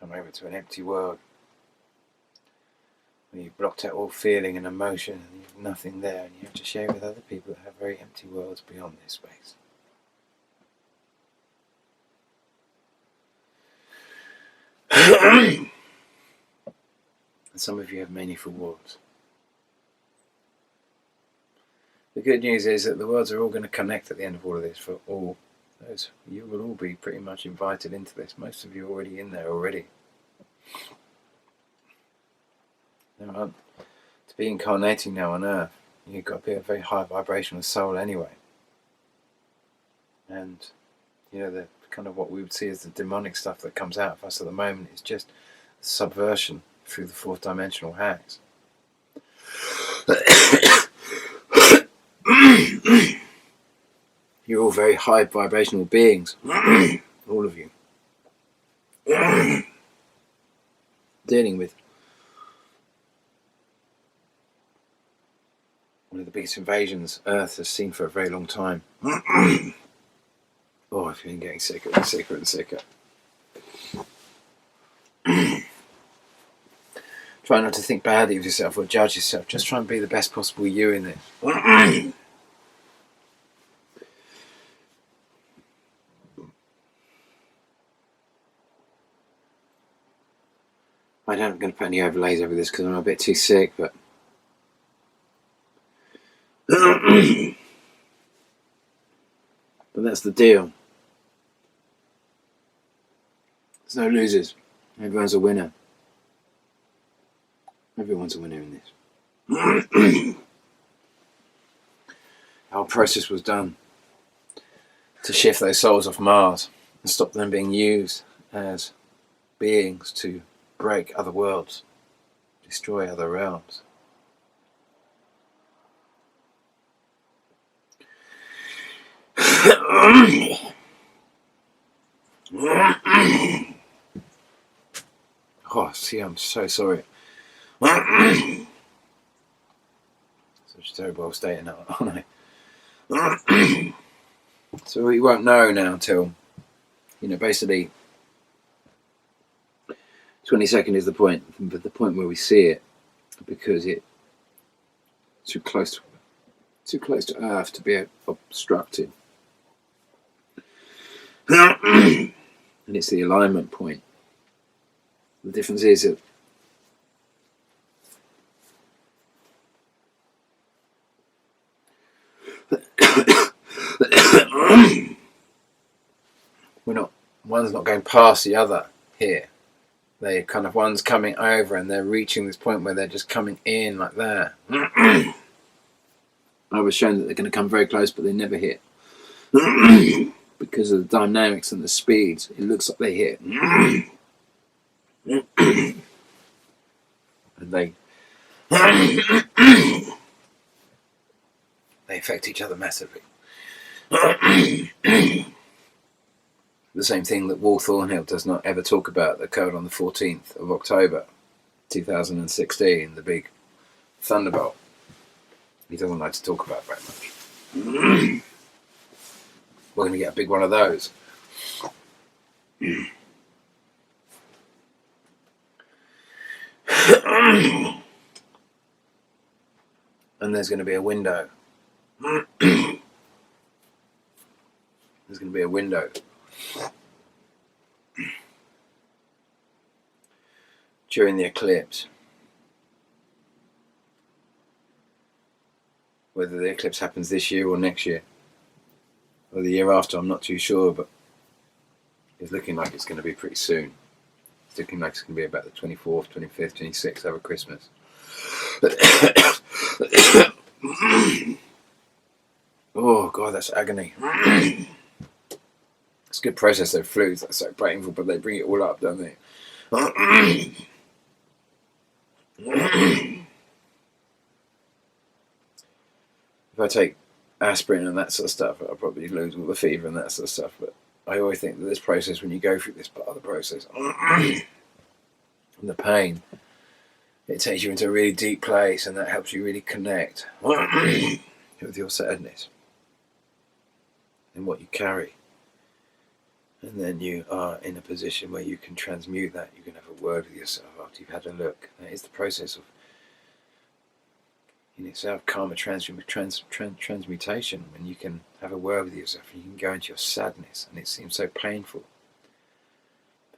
Come over to an empty world where you've blocked out all feeling and emotion and you've nothing there, and you have to share with other people that have very empty worlds beyond this space. And some of you have meaningful worlds. The good news is that the worlds are all going to connect at the end of all of this. For all those, you will all be pretty much invited into this. Most of you are already in there already. Now, to be incarnating now on Earth, you've got to be a very high vibrational soul anyway. And you know, the kind of what we would see as the demonic stuff that comes out of us at the moment is just subversion through the fourth dimensional hacks. You're all very high vibrational beings, all of you, dealing with one of the biggest invasions Earth has seen for a very long time. Oh, I've been getting sicker and sicker and sicker. Try not to think badly of yourself or judge yourself. Just try and be the best possible you in this. I'm going to put any overlays over this because I'm a bit too sick, but but that's the deal. There's no losers. Everyone's a winner. Everyone's a winner in this. Our process was done to shift those souls off Mars and stop them being used as beings to break other worlds, destroy other realms. Oh, see, I'm so sorry. Such a terrible state now, aren't I? So we won't know now until, basically 22nd is the point, but the point where we see it, because it's too close to Earth to be obstructed. and it's the alignment point. The difference is that one's not going past the other here. They kind of, one's coming over and they're reaching this point where they're just coming in like that. I was shown that they're going to come very close, but they never hit. Because of the dynamics and the speeds, it looks like they hit. And they affect each other massively. The same thing that Wal Thornhill does not ever talk about, that occurred on the 14th of October 2016, the big thunderbolt. He doesn't like to talk about very much. We're going to get a big one of those. And there's going to be a window. There's going to be a window during the eclipse. Whether the eclipse happens this year or next year or the year after, I'm not too sure, but it's looking like it's going to be pretty soon. It's looking like it's going to be about the 24th, 25th, 26th over Christmas. Oh God, that's agony. It's a good process, those flus. That's so painful, but they bring it all up, don't they? If I take aspirin and that sort of stuff, I'll probably lose all the fever and that sort of stuff. But I always think that this process, when you go through this part of the process, and the pain, it takes you into a really deep place, and that helps you really connect with your sadness and what you carry. And then you are in a position where you can transmute that. You can have a word with yourself after you've had a look. That is the process of, in itself, karma transmutation, when you can have a word with yourself and you can go into your sadness, and it seems so painful.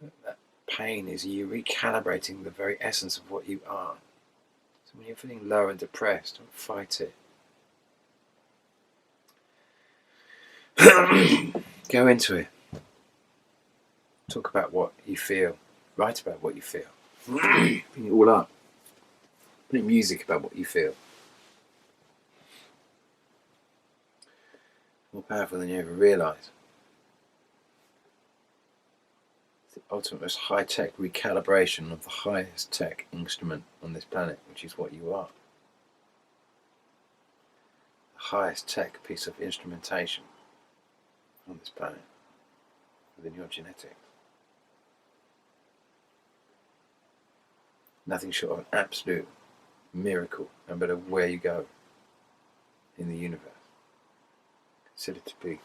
But that pain is you recalibrating the very essence of what you are. So when you're feeling low and depressed, don't fight it. Go into it. Talk about what you feel. Write about what you feel. Bring it all up. Make music about what you feel. More powerful than you ever realise. It's the ultimate, most high-tech recalibration of the highest tech instrument on this planet, which is what you are. The highest tech piece of instrumentation on this planet, within your genetics. Nothing short of an absolute miracle, no matter where you go in the universe. Considered to be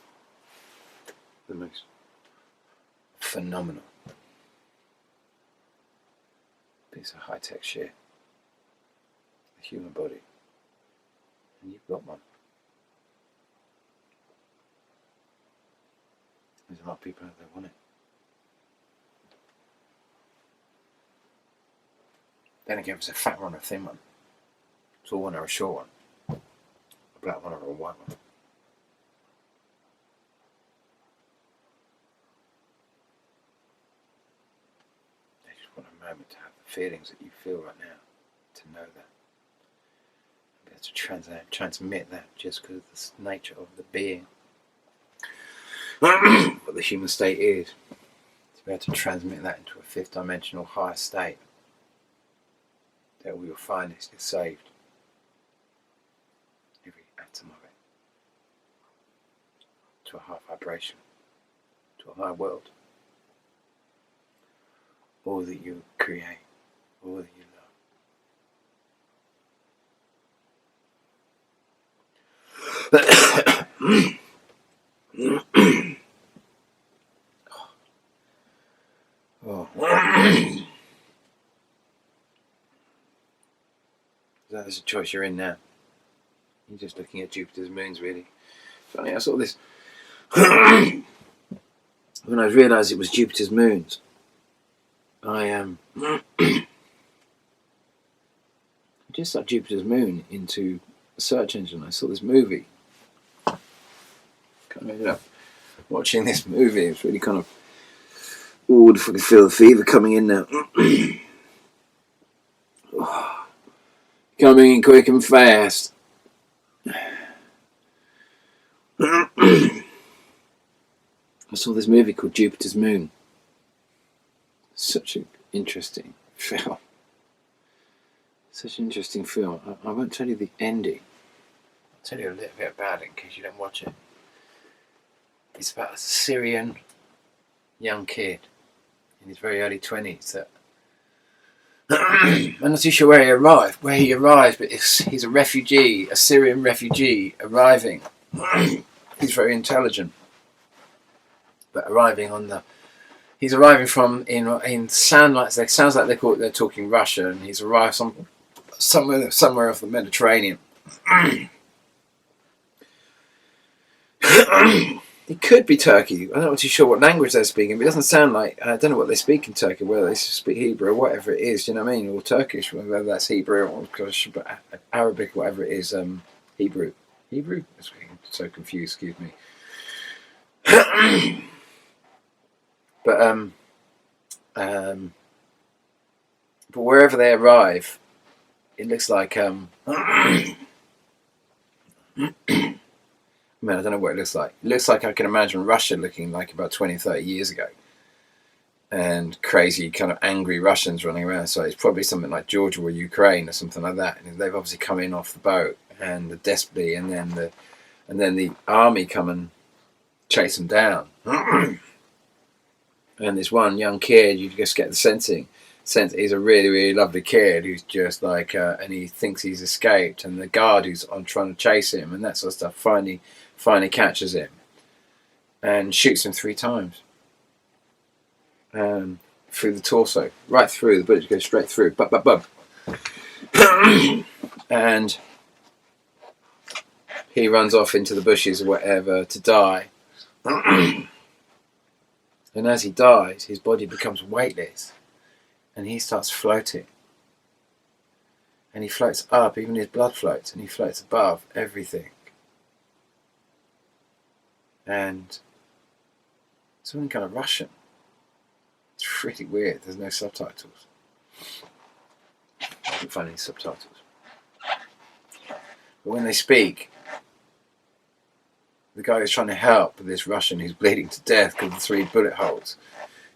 the most phenomenal piece of high-tech shit, the human body. And you've got one. There's a lot of people out there want it. Then again, if it's a fat one or a thin one, a tall one or a short one, a black one or a white one. They just want a moment to have the feelings that you feel right now, to know that. Be able to transmit that just because of the nature of the being. What the human state is. To be able to transmit that into a fifth dimensional higher state. That all your finest is saved. Every atom of it. To a high vibration. To a higher world. All that you create. All that you love. Oh. That's a choice you're in now. You're just looking at Jupiter's moons, really. Funny, I saw this when I realised it was Jupiter's moons, I just stuck Jupiter's moon into a search engine. I saw this movie. Kind of ended up watching this movie. It's really kind of, I can feel the fever coming in now. Coming in quick and fast. I saw this movie called Jupiter's Moon. Such an interesting film. Such an interesting film. I won't tell you the ending. I'll tell you a little bit about it in case you don't watch it. It's about a Syrian young kid in his very early 20s that I'm not too sure where he arrived, but he's a refugee, a Syrian refugee arriving. He's very intelligent, but he's arriving from in sounds like they're talking Russian. He's arrived somewhere off the Mediterranean. It could be Turkey. I'm not too sure what language they're speaking, but it doesn't sound like, I don't know what they speak in Turkey, whether they speak Hebrew or whatever it is, you know what I mean? Or Turkish, whether that's Hebrew or Arabic, whatever it is, Hebrew? I'm so confused, excuse me. But wherever they arrive, it looks like I don't know what it looks like. It looks like I can imagine Russia looking like about 20, 30 years ago. And crazy, kind of angry Russians running around. So it's probably something like Georgia or Ukraine or something like that. And they've obviously come in off the boat and desperately, and then the army come and chase them down. And this one young kid, you just get the sense he's a really, really lovely kid who's just like, and he thinks he's escaped, and the guard who's on trying to chase him and that sort of stuff finally catches him and shoots him 3 times through the torso, right through. The bullet goes straight through, and he runs off into the bushes or whatever to die. And as he dies, his body becomes weightless and he starts floating. And he floats up, even his blood floats, and he floats above everything. And something kind of Russian. It's really weird. There's no subtitles. I couldn't find any subtitles. But when they speak, the guy who's trying to help this Russian who's bleeding to death because of the 3 bullet holes,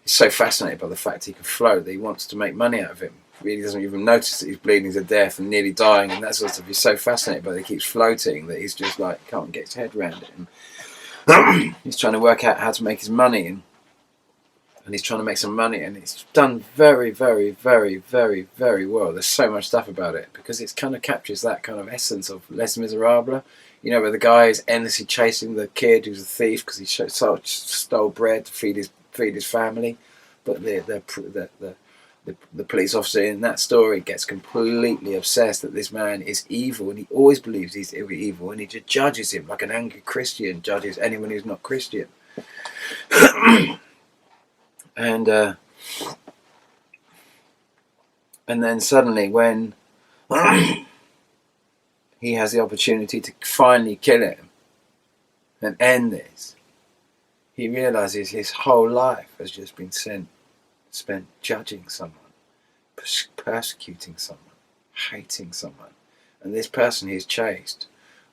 he's so fascinated by the fact he can float that he wants to make money out of him. He really doesn't even notice that he's bleeding to death and nearly dying and that sort of stuff. He's so fascinated by it, he keeps floating that he's just like, can't get his head around it. And he's trying to work out how to make his money, and he's trying to make some money, and it's done very, very, very, very, very well. There's so much stuff about it because it kind of captures that kind of essence of Les Miserables, you know, where the guy is endlessly chasing the kid who's a thief because he stole bread to feed his family, but the police officer in that story gets completely obsessed that this man is evil, and he always believes he's evil, and he just judges him like an angry Christian judges anyone who's not Christian. And then suddenly, when he has the opportunity to finally kill him and end this, he realizes his whole life has just been spent judging someone, persecuting someone, hating someone. And this person he's chased,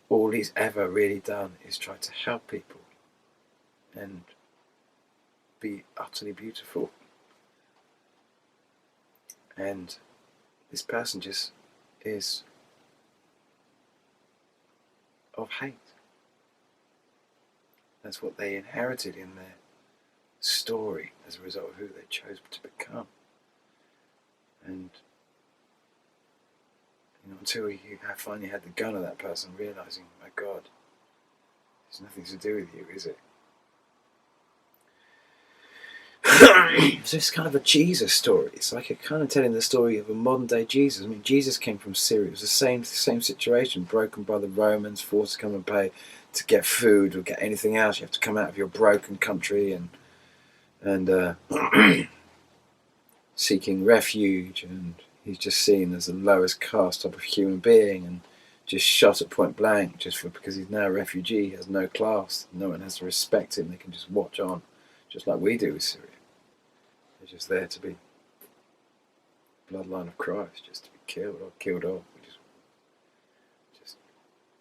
all he's ever really done is try to help people and be utterly beautiful. And this person just is of hate. That's what they inherited in their story as a result of who they chose to become. And until you finally had the gun of that person, realizing, my God, it's nothing to do with you, is it? So it's kind of a Jesus story. It's like a kind of telling the story of a modern day Jesus. I mean, Jesus came from Syria. It was the same situation, broken by the Romans, forced to come and pay to get food or get anything else. You have to come out of your broken country, and and seeking refuge, and he's just seen as the lowest caste type of human being, and just shot at point blank because he's now a refugee, has no class, no one has to respect him, they can just watch on, just like we do with Syria. They're just there to be bloodline of Christ, just to be killed off.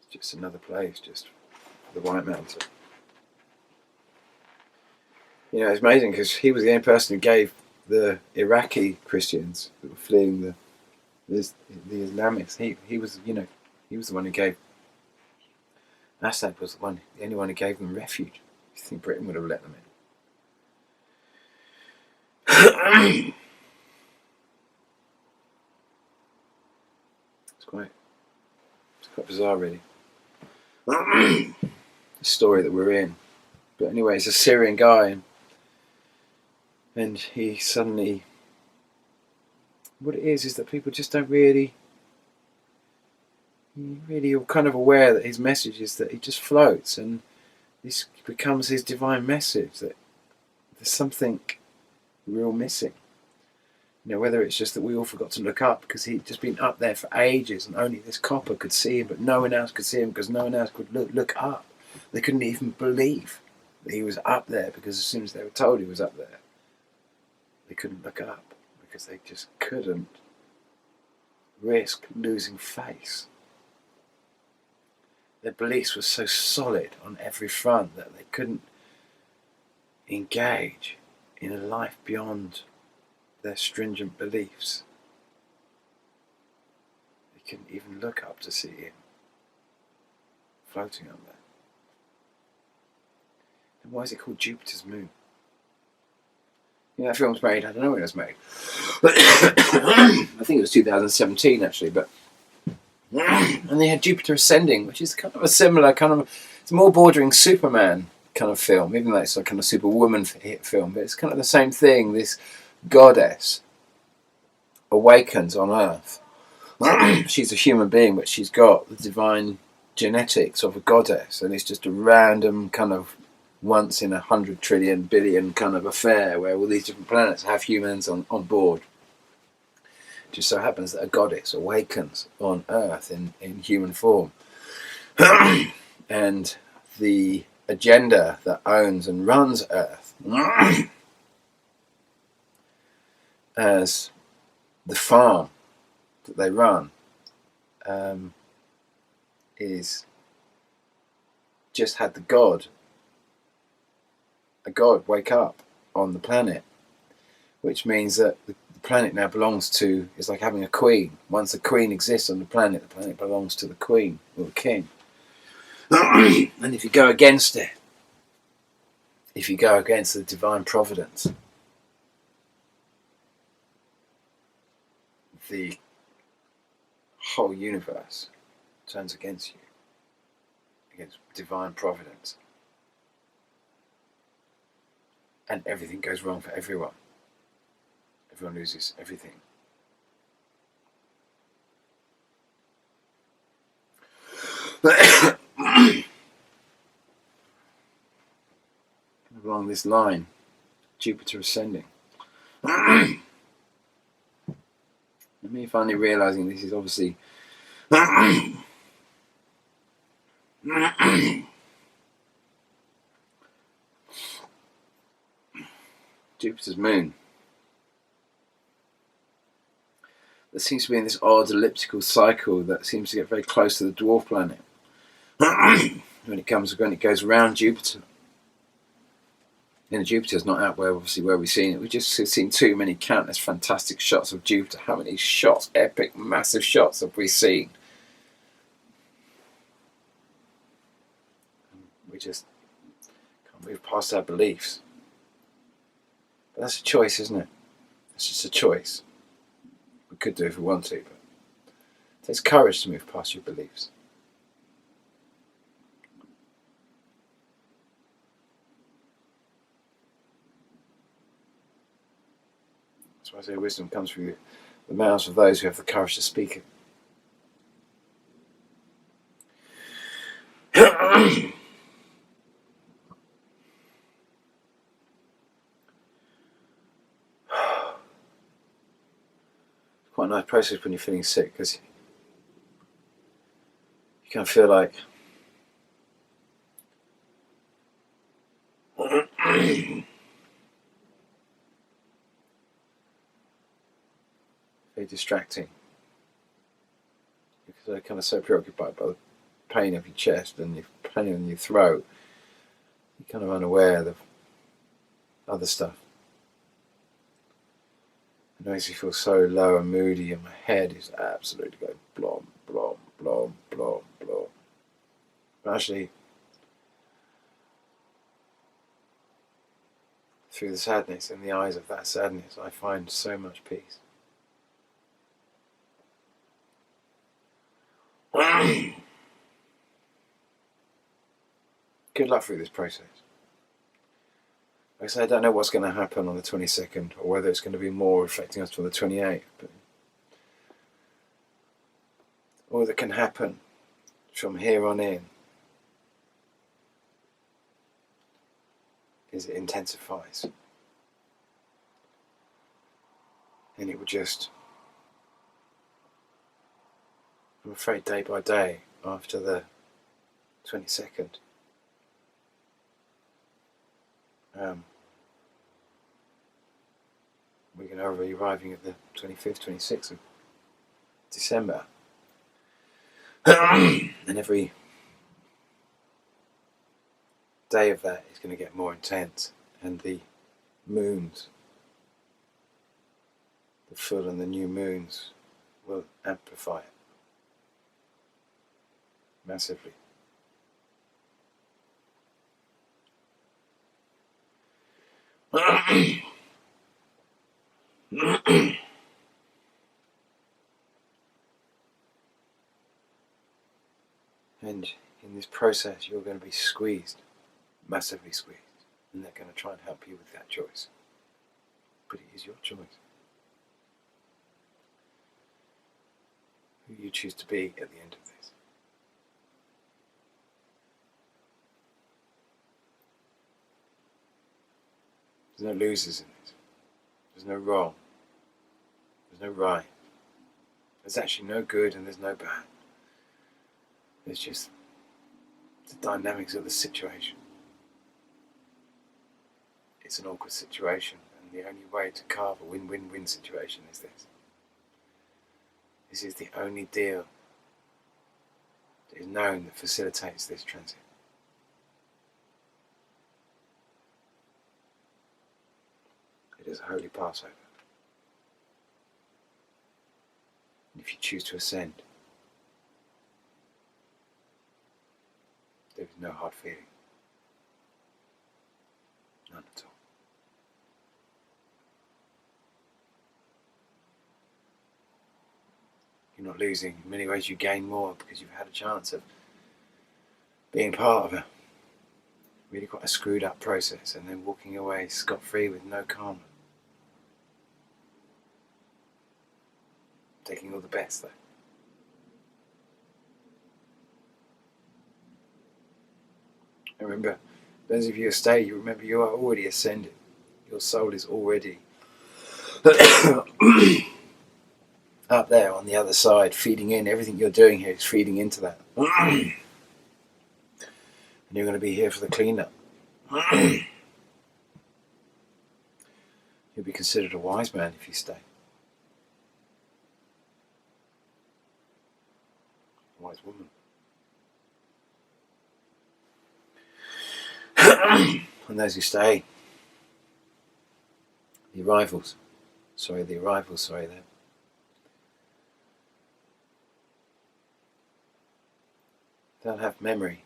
Just another place, just the White Mountain. You know, it's amazing because he was the only person who gave the Iraqi Christians that were fleeing the Islamists. He was, you know, he was the one who gave. Assad was the only one who gave them refuge. You think Britain would have let them in? It's quite bizarre, really. The story that we're in. But anyway, it's a Syrian guy, and he suddenly. What it is that people just don't really are kind of aware that his message is that he just floats, and this becomes his divine message, that there's something real missing. You know, whether it's just that we all forgot to look up because he'd just been up there for ages and only this copper could see him, but no one else could see him because no one else could look up. They couldn't even believe that he was up there, because as soon as they were told he was up there, they couldn't look up because they just couldn't risk losing face. Their beliefs were so solid on every front that they couldn't engage in a life beyond their stringent beliefs. They couldn't even look up to see him floating up there. And why is it called Jupiter's Moon? You know, that film's made, I don't know when it was made. I think it was 2017 actually, but and they had Jupiter Ascending, which is kind of a similar it's more bordering Superman kind of film, even though it's a kind of Superwoman film, but it's kind of the same thing. This goddess awakens on Earth. She's a human being, but she's got the divine genetics of a goddess, and it's just a random kind of once in 100 trillion billion kind of affair where all these different planets have humans on board. It just so happens that a goddess awakens on Earth in human form. And the agenda that owns and runs Earth as the farm that they run is just had a god wake up on the planet, which means that the planet now belongs to, it's like having a queen. Once a queen exists on the planet belongs to the queen or the king. And if you go against it, if you go against the divine providence, the whole universe turns against you, against divine providence. And everything goes wrong for everyone. Everyone loses everything. Along this line, Jupiter Ascending. And me finally realising this is obviously Jupiter's moon. That seems to be in this odd elliptical cycle that seems to get very close to the dwarf planet. when it goes around Jupiter. And Jupiter's not out where we've seen it. We've just seen too many countless fantastic shots of Jupiter. How many shots, epic, massive shots have we seen? We just can't move past our beliefs. But that's a choice, isn't it? It's just a choice. We could do if we want to, but it takes courage to move past your beliefs. That's why I say wisdom comes through the mouths of those who have the courage to speak it. quite a nice process when you're feeling sick, because you kind of feel like very distracting, because they're kind of so preoccupied by the pain of your chest and the pain in your throat, you're kind of unaware of other stuff. It makes me feel so low and moody, and my head is absolutely going blom, blom, blom, blom, blom. But actually, through the sadness, in the eyes of that sadness, I find so much peace. Good luck through this process. Like I say, I don't know what's going to happen on the 22nd, or whether it's going to be more affecting us from the 28th. But all that can happen from here on in is it intensifies. And it will just, I'm afraid, day by day after the 22nd, we're going to be arriving at the 25th, 26th of December. And every day of that is going to get more intense, and the moons, the full and the new moons, will amplify it massively. And in this process, you're going to be squeezed, massively squeezed, and they're going to try and help you with that choice. But it is your choice. Who you choose to be at the end of this. There's no losers in this. There's no wrong. There's no right. There's actually no good and there's no bad. There's just the dynamics of the situation. It's an awkward situation, and the only way to carve a win-win-win situation is this. This is the only deal that is known that facilitates this transit. It is a holy Passover. And if you choose to ascend, there is no hard feeling. None at all. You're not losing. In many ways you gain more, because you've had a chance of being part of a really quite a screwed up process, and then walking away scot-free with no karma. Taking all the best though. And remember, those of you who stay, you remember you are already ascended. Your soul is already up there on the other side, feeding in. Everything you're doing here is feeding into that. And you're going to be here for the cleanup. You'll be considered a wise man if you stay. A wise woman. And those who stay, the arrivals, there. They'll have memory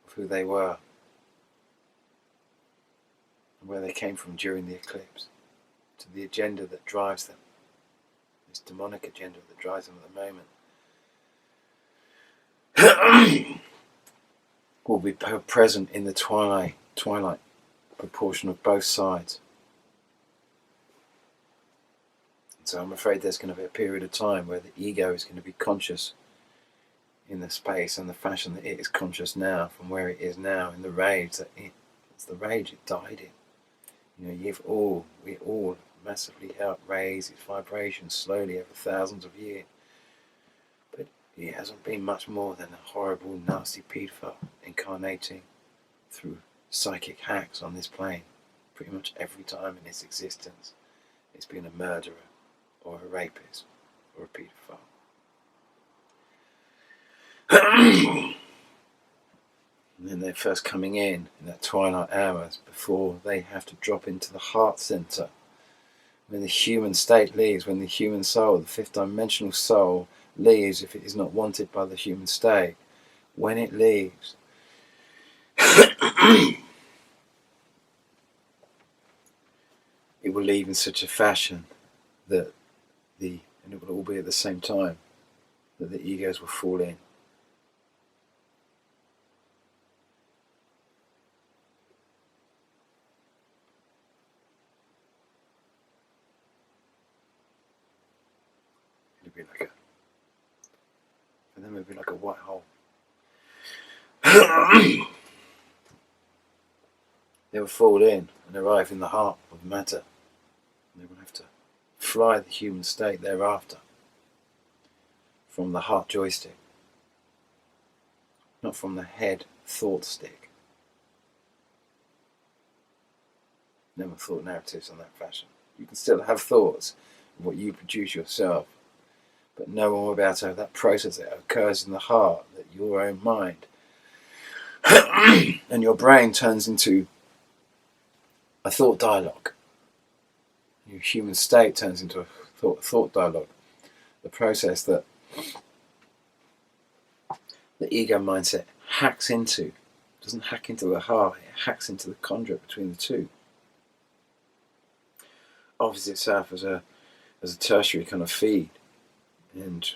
of who they were and where they came from during the eclipse, to the agenda that drives them, this demonic agenda that drives them at the moment. Will be present in the twilight proportion of both sides. And so I'm afraid there's going to be a period of time where the ego is going to be conscious in the space and the fashion that it is conscious now, from where it is now, in the rage that it's the rage it died in. You know, we all massively helped raise its vibrations slowly over thousands of years. But he hasn't been much more than a horrible, nasty paedophile incarnating through psychic hacks on this plane. Pretty much every time in his existence, it's been a murderer or a rapist or a paedophile. And then they're first coming in that twilight hours before they have to drop into the heart center. When the human state leaves, when the human soul, the fifth dimensional soul, leaves if it is not wanted by the human state, when it leaves, it will leave in such a fashion that and it will all be at the same time, that the egos will fall in. And then it would be like a white hole. They will fall in and arrive in the heart of matter. And they will have to fly the human state thereafter from the heart joystick, not from the head thought stick. Never thought narratives on that fashion. You can still have thoughts of what you produce yourself, but know all about how that process that occurs in the heart, that your own mind and your brain turns into a thought dialogue. Your human state turns into a thought dialogue. The process that the ego mindset hacks into. It doesn't hack into the heart, it hacks into the conduit between the two. Offers itself as a tertiary kind of feed. And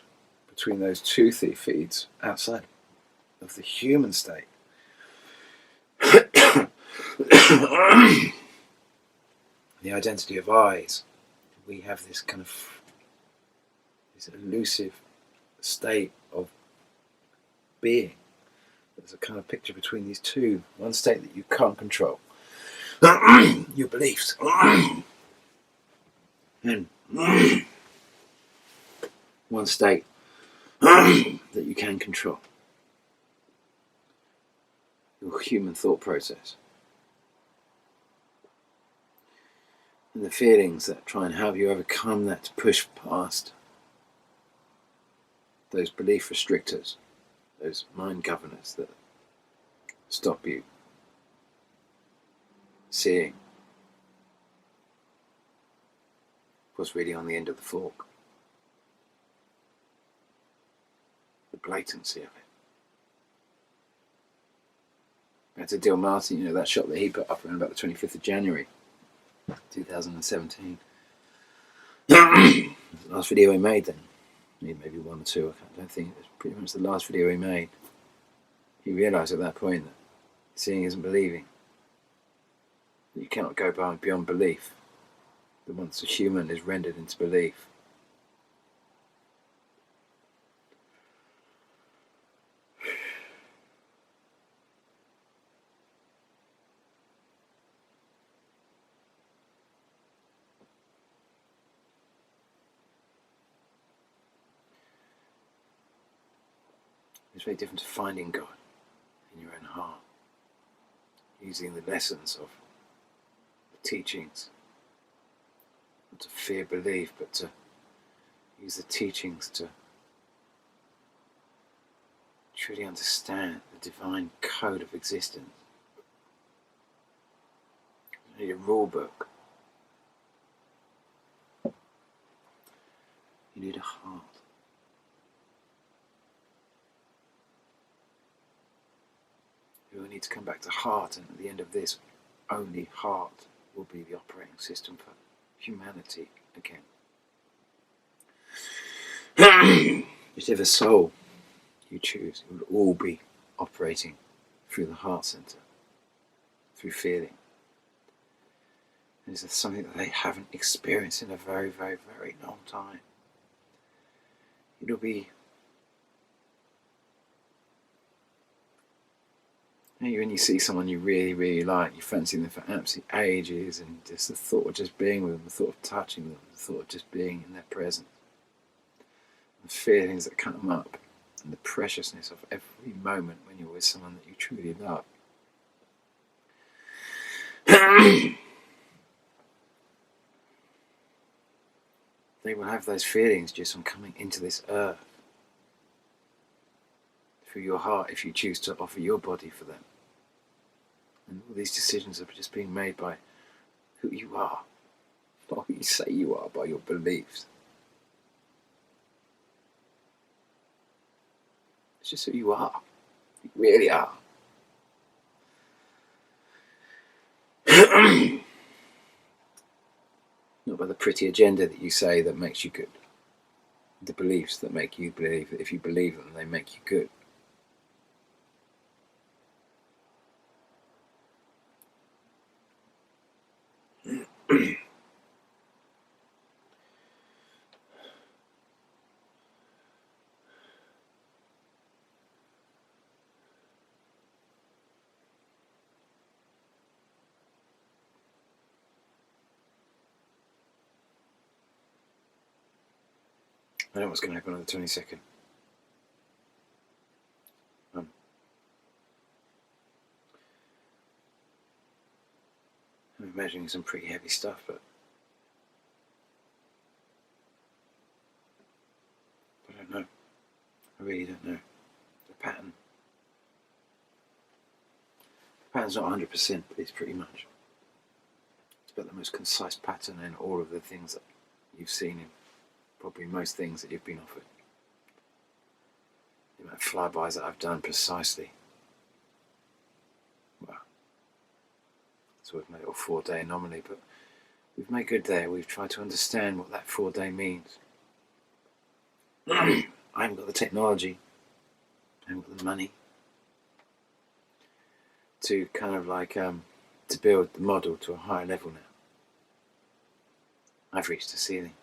between those two feeds, outside of the human state, the identity of eyes, we have this kind of this elusive state of being. There's a kind of picture between these two. One state that you can't control, your beliefs, and one state that you can control, your human thought process. And the feelings that try and help you overcome that, to push past those belief restrictors, those mind governors that stop you seeing what's really on the end of the fork. The blatancy of it. Back to Dill Martin, that shot that he put up around about the 25th of January 2017. The last video he made then. Maybe one or two, I don't think. It was pretty much the last video he made. He realised at that point that seeing isn't believing. That you cannot go beyond belief. That once a human is rendered into belief, it's very different to finding God in your own heart, using the lessons of the teachings, not to fear belief, but to use the teachings to truly understand the divine code of existence. You need a rule book. You need a heart. You will need to come back to heart, and at the end of this, only heart will be the operating system for humanity again. Whichever soul you choose, it will all be operating through the heart center, through feeling. This is something that they haven't experienced in a very, very, very long time. It'll be Maybe when you see someone you really, really like, you fancy them for absolute ages, and just the thought of just being with them, the thought of touching them, the thought of just being in their presence, the feelings that come up, and the preciousness of every moment when you're with someone that you truly love. They will have those feelings just from coming into this earth, through your heart, if you choose to offer your body for them. And all these decisions are just being made by who you are, not who you say you are, by your beliefs. It's just who you are. You really are. Not by the pretty agenda that you say that makes you good. The beliefs that make you believe that if you believe them, they make you good. I know what's going to happen on the 22nd. I'm imagining some pretty heavy stuff, but I don't know. I really don't know. The pattern's not 100%, but it's pretty much. It's about the most concise pattern in all of the things that you've seen in probably most things that you've been offered. The amount of flybys that I've done precisely. Well, so we've made it a 4-day anomaly, but we've made good there. We've tried to understand what that 4-day means. I haven't got the technology, I haven't got the money to kind of like to build the model to a higher level now. I've reached the ceiling.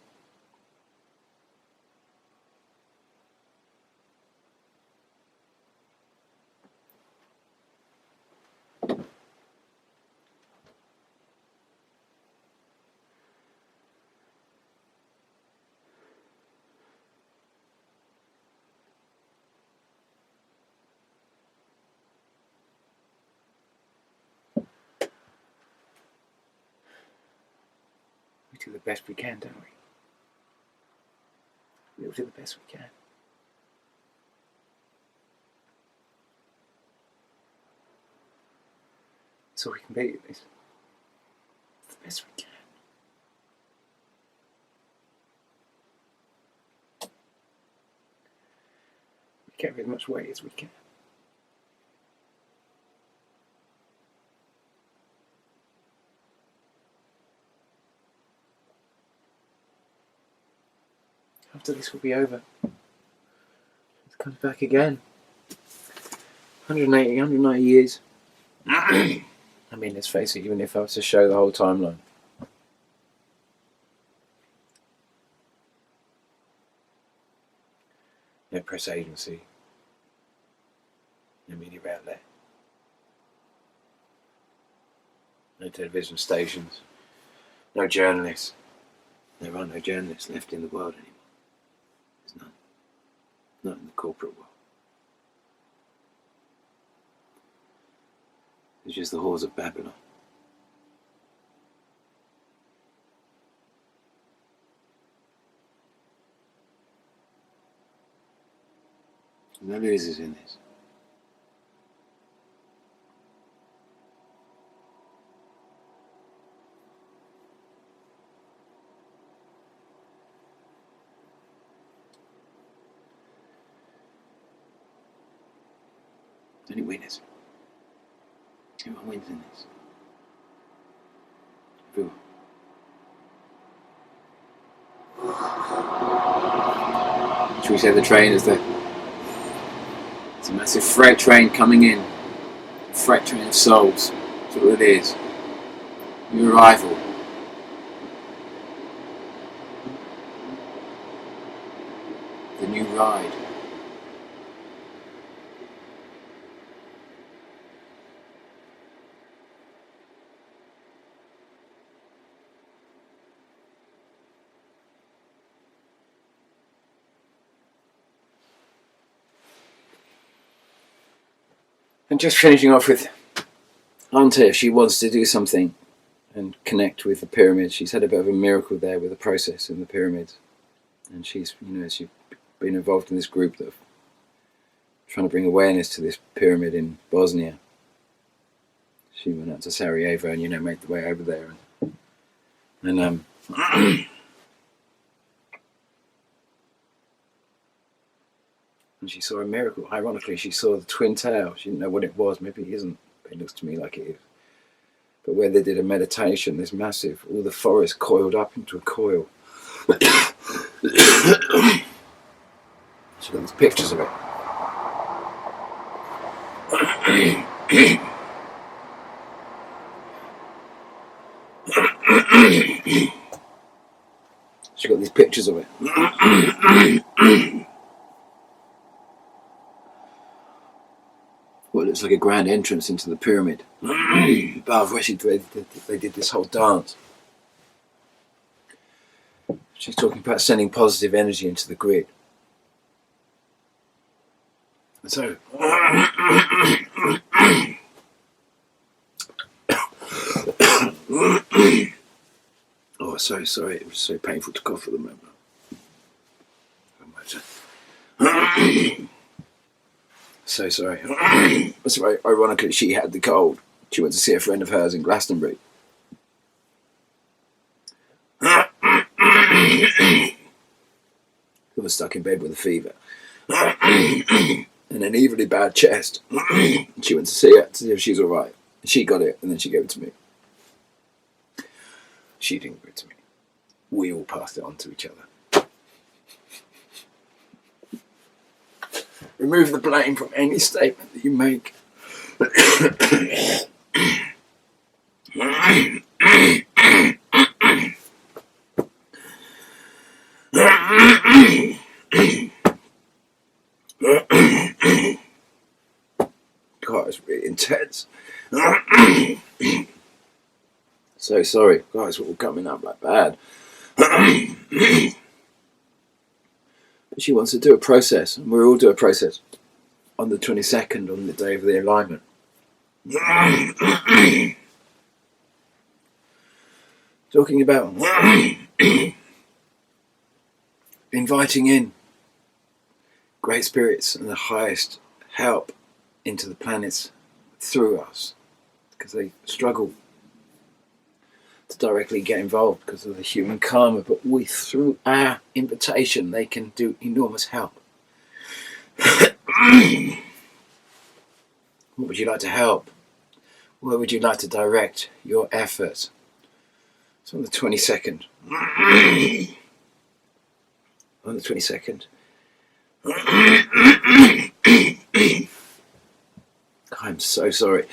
We do the best we can, don't we? We all do the best we can. That's all we can be. It's the best we can. We carry as much weight as we can. After this will be over, it comes back again. 190 years. I mean, let's face it, even if I was to show the whole timeline. No press agency. No media outlet. No television stations. No journalists. There are no journalists left in the world anymore. There's none. Not in the corporate world. It's just the halls of Babylon. No losers in this. Only winners. Everyone wins in this. Everyone. Should we say the train is it's a massive freight train coming in. A freight train of souls. That's what it is. Your arrival. The new ride. And just finishing off with Ante, she wants to do something and connect with the pyramids. She's had a bit of a miracle there with the process in the pyramids, and she's been involved in this group that are trying to bring awareness to this pyramid in Bosnia. She went out to Sarajevo and made the way over there, and and she saw a miracle. Ironically, she saw the twin tail. She didn't know what it was. Maybe it isn't. It looks to me like it is. But where they did a meditation, this massive, all the forest coiled up into a coil. She got these pictures of it. She got these pictures of it. Well, it's like a grand entrance into the pyramid. Above where they did this whole dance. She's talking about sending positive energy into the grid. And so, oh, so sorry, it was so painful to cough at the moment. So sorry. That's right. Ironically, she had the cold. She went to see a friend of hers in Glastonbury. Who was stuck in bed with a fever. And an evilly bad chest. She went to see her to see if she's alright. She got it and then she gave it to me. She didn't give it to me. We all passed it on to each other. Remove the blame from any statement that you make. God, it's really intense. So sorry, guys, we're all coming up like bad. But she wants to do a process, and we'll all do a process on the 22nd, on the day of the alignment. Talking about inviting in great spirits and the highest help into the planets through us, because they struggle to directly get involved because of the human karma, but through our invitation, they can do enormous help. What would you like to help? Where would you like to direct your efforts? So on the 22nd. On the 22nd. I'm so sorry.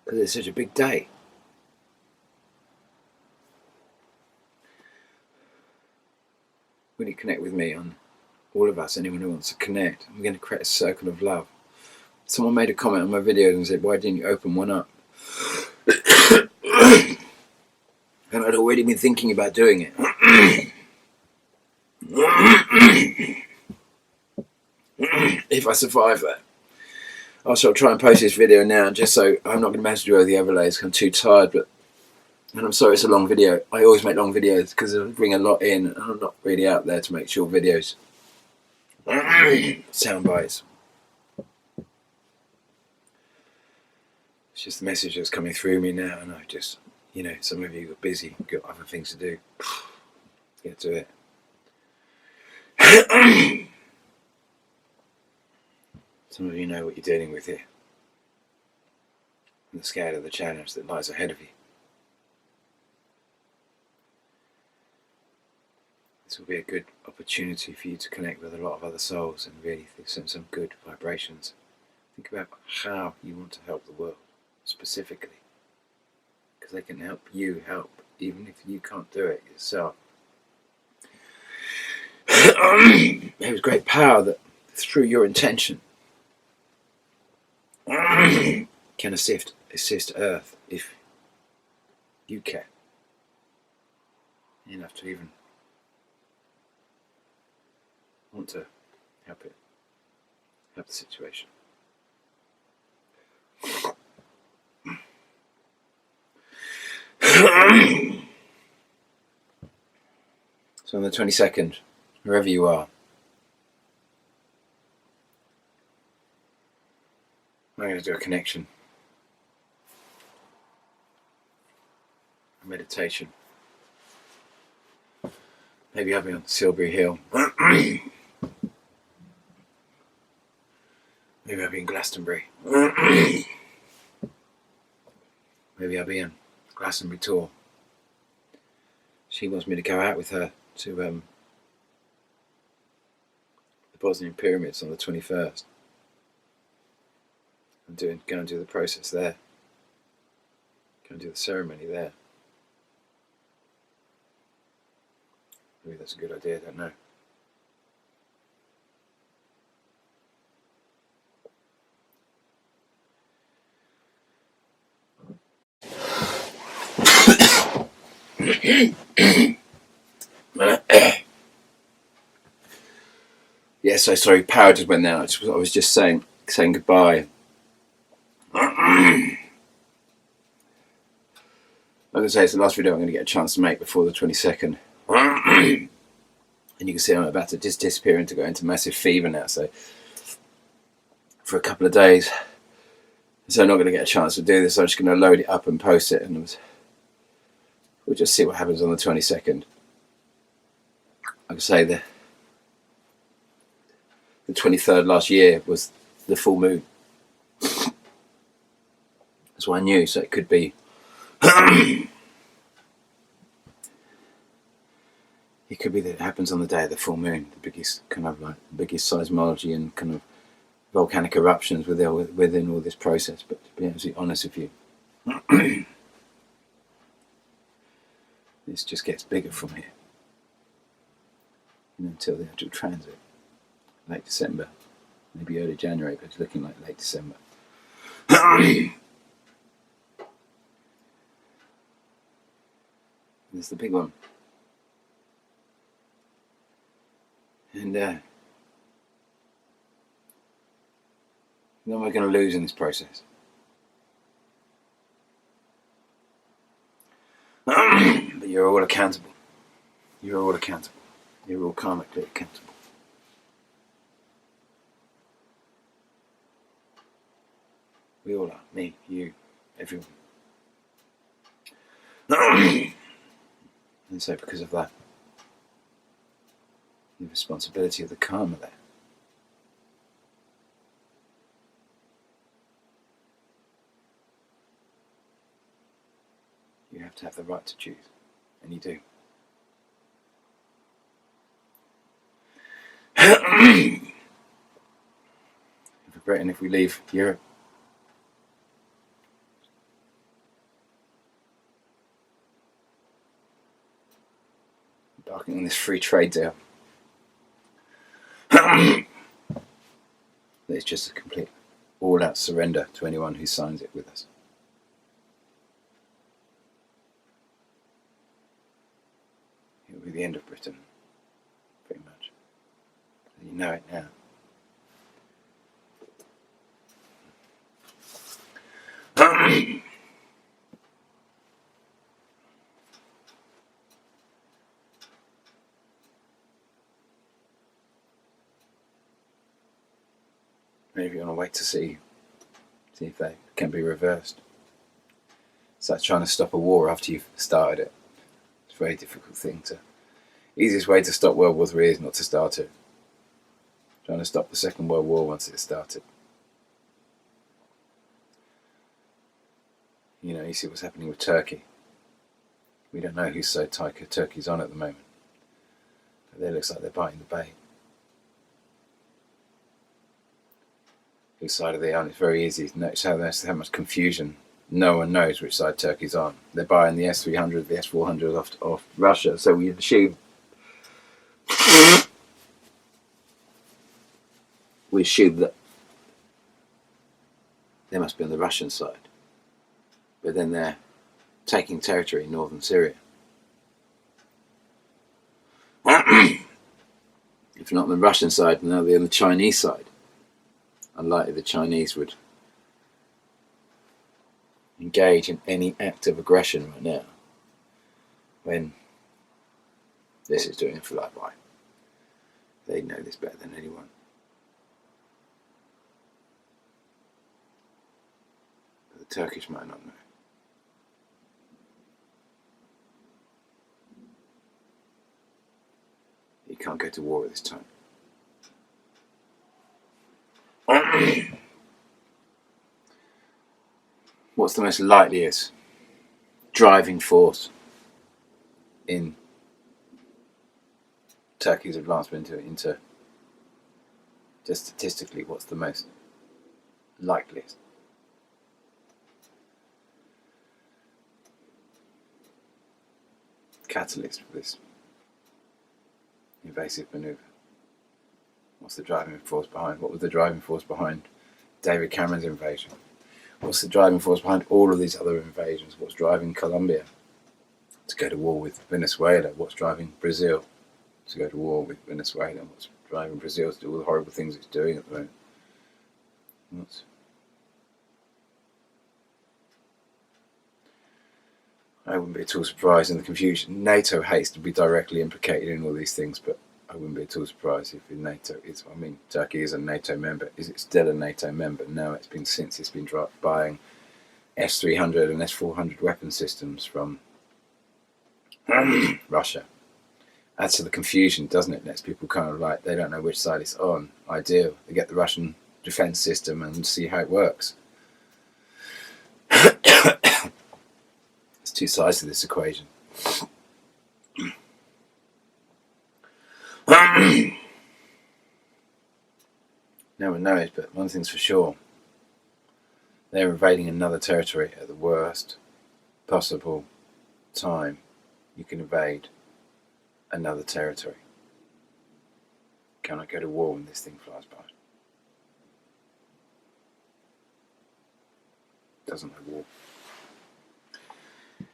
Because it's such a big day. When you connect with me, on all of us, anyone who wants to connect, I'm going to create a circle of love. Someone made a comment on my videos and said, why didn't you open one up? And I'd already been thinking about doing it. If I survive that. I shall try and post this video now, just so I'm not going to manage to do all the overlays because I'm too tired. And I'm sorry it's a long video. I always make long videos because I bring a lot in, and I'm not really out there to make short videos. Sound bites. It's just the message that's coming through me now, and I just, some of you are busy, got other things to do. Get to it. Some of you know what you're dealing with here, and the scale of the challenge that lies ahead of you. This will be a good opportunity for you to connect with a lot of other souls and really send some good vibrations. Think about how you want to help the world specifically, because they can help you help, even if you can't do it yourself. There is great power that through your intention can assist Earth if you care enough to even want to help it. type of situation. So on the 22nd, wherever you are, I'm going to do a connection, a meditation. Maybe I'll be on Silbury Hill. Maybe I'll be in Glastonbury. Maybe I'll be in Glastonbury Tour. She wants me to go out with her to the Bosnian pyramids on the 21st. I'm go and do the process there. Go and do the ceremony there. Maybe that's a good idea, I don't know. Yeah, so sorry, power just went out. I was just saying goodbye. Like I say, it's the last video I'm going to get a chance to make before the 22nd. And you can see I'm about to just disappear and to go into massive fever now. So for a couple of days, so I'm not going to get a chance to do this. So I'm just going to load it up and post it, and we'll just see what happens on the 22nd. Like I say, the 23rd last year was the full moon. That's what I knew. So it could be. It could be that it happens on the day of the full moon, the biggest seismology and kind of volcanic eruptions within all this process. But to be absolutely honest with you, this just gets bigger from here, until the actual transit, late December, maybe early January, but it's looking like late December. There's the big one. And no we're going to lose in this process. But you're all accountable. You're all accountable. You're all karmically accountable. We all are. Me, you, everyone. And so because of that, the responsibility of the karma there. You have to have the right to choose, and you do. For Britain, if we leave Europe, embarking on this free trade deal, it's just a complete all-out surrender to anyone who signs it with us. It will be the end of Britain, pretty much. You know it now. Maybe you want to wait to see if they can be reversed. It's like trying to stop a war after you've started it. It's a very difficult thing to. Easiest way to stop World War III is not to start it. Trying to stop the Second World War once it's started. You see what's happening with Turkey. We don't know whose side Turkey's on at the moment. But it looks like they're biting the bait. Whose side are they on? It's very easy to notice how much confusion. No one knows which side Turkey's on. They're buying the S-300, the S-400 off Russia, so we assume that they must be on the Russian side. But then they're taking territory in northern Syria. If not on the Russian side, now they're on the Chinese side. unlikely the Chinese would engage in any act of aggression right now when this is doing a flyby. They know this better than anyone. But the Turkish might not know. You can't go to war at this time. What's the most likeliest driving force in Turkey's advancement into just statistically, what's the most likeliest? Catalyst for this invasive manoeuvre. What's the driving force behind? What was the driving force behind David Cameron's invasion? What's the driving force behind all of these other invasions? What's driving Colombia to go to war with Venezuela? What's driving Brazil to go to war with Venezuela? What's driving Brazil to do all the horrible things it's doing at the moment? I wouldn't be at all surprised in the confusion. NATO hates to be directly implicated in all these things, but I wouldn't be at all surprised if NATO is. I mean, Turkey is a NATO member. Is it still a NATO member? No, it's been since it's been buying S-300 and S-400 weapon systems from Russia. Adds to the confusion, doesn't it? Lets people kind of like, they don't know which side it's on. Ideal. They get the Russian defense system and see how it works. There's two sides to this equation. No one knows, but one thing's for sure. They're invading another territory at the worst possible time you can invade another territory. Cannot go to war when this thing flies by. Doesn't like war.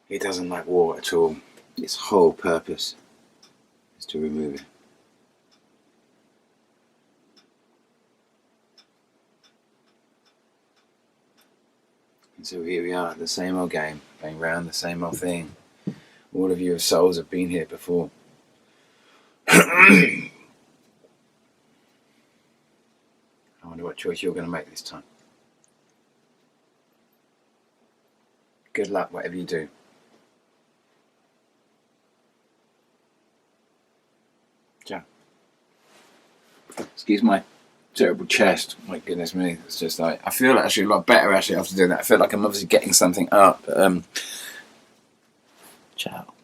It doesn't like war at all. Its whole purpose is to remove it. And so here we are, the same old game, going round the same old thing. All of you as souls have been here before. I wonder what choice you're going to make this time. Good luck, whatever you do. Ciao. Excuse my terrible chest. My goodness me, it's just like, I feel actually a lot better actually after doing that. I feel like I'm obviously getting something up. Ciao.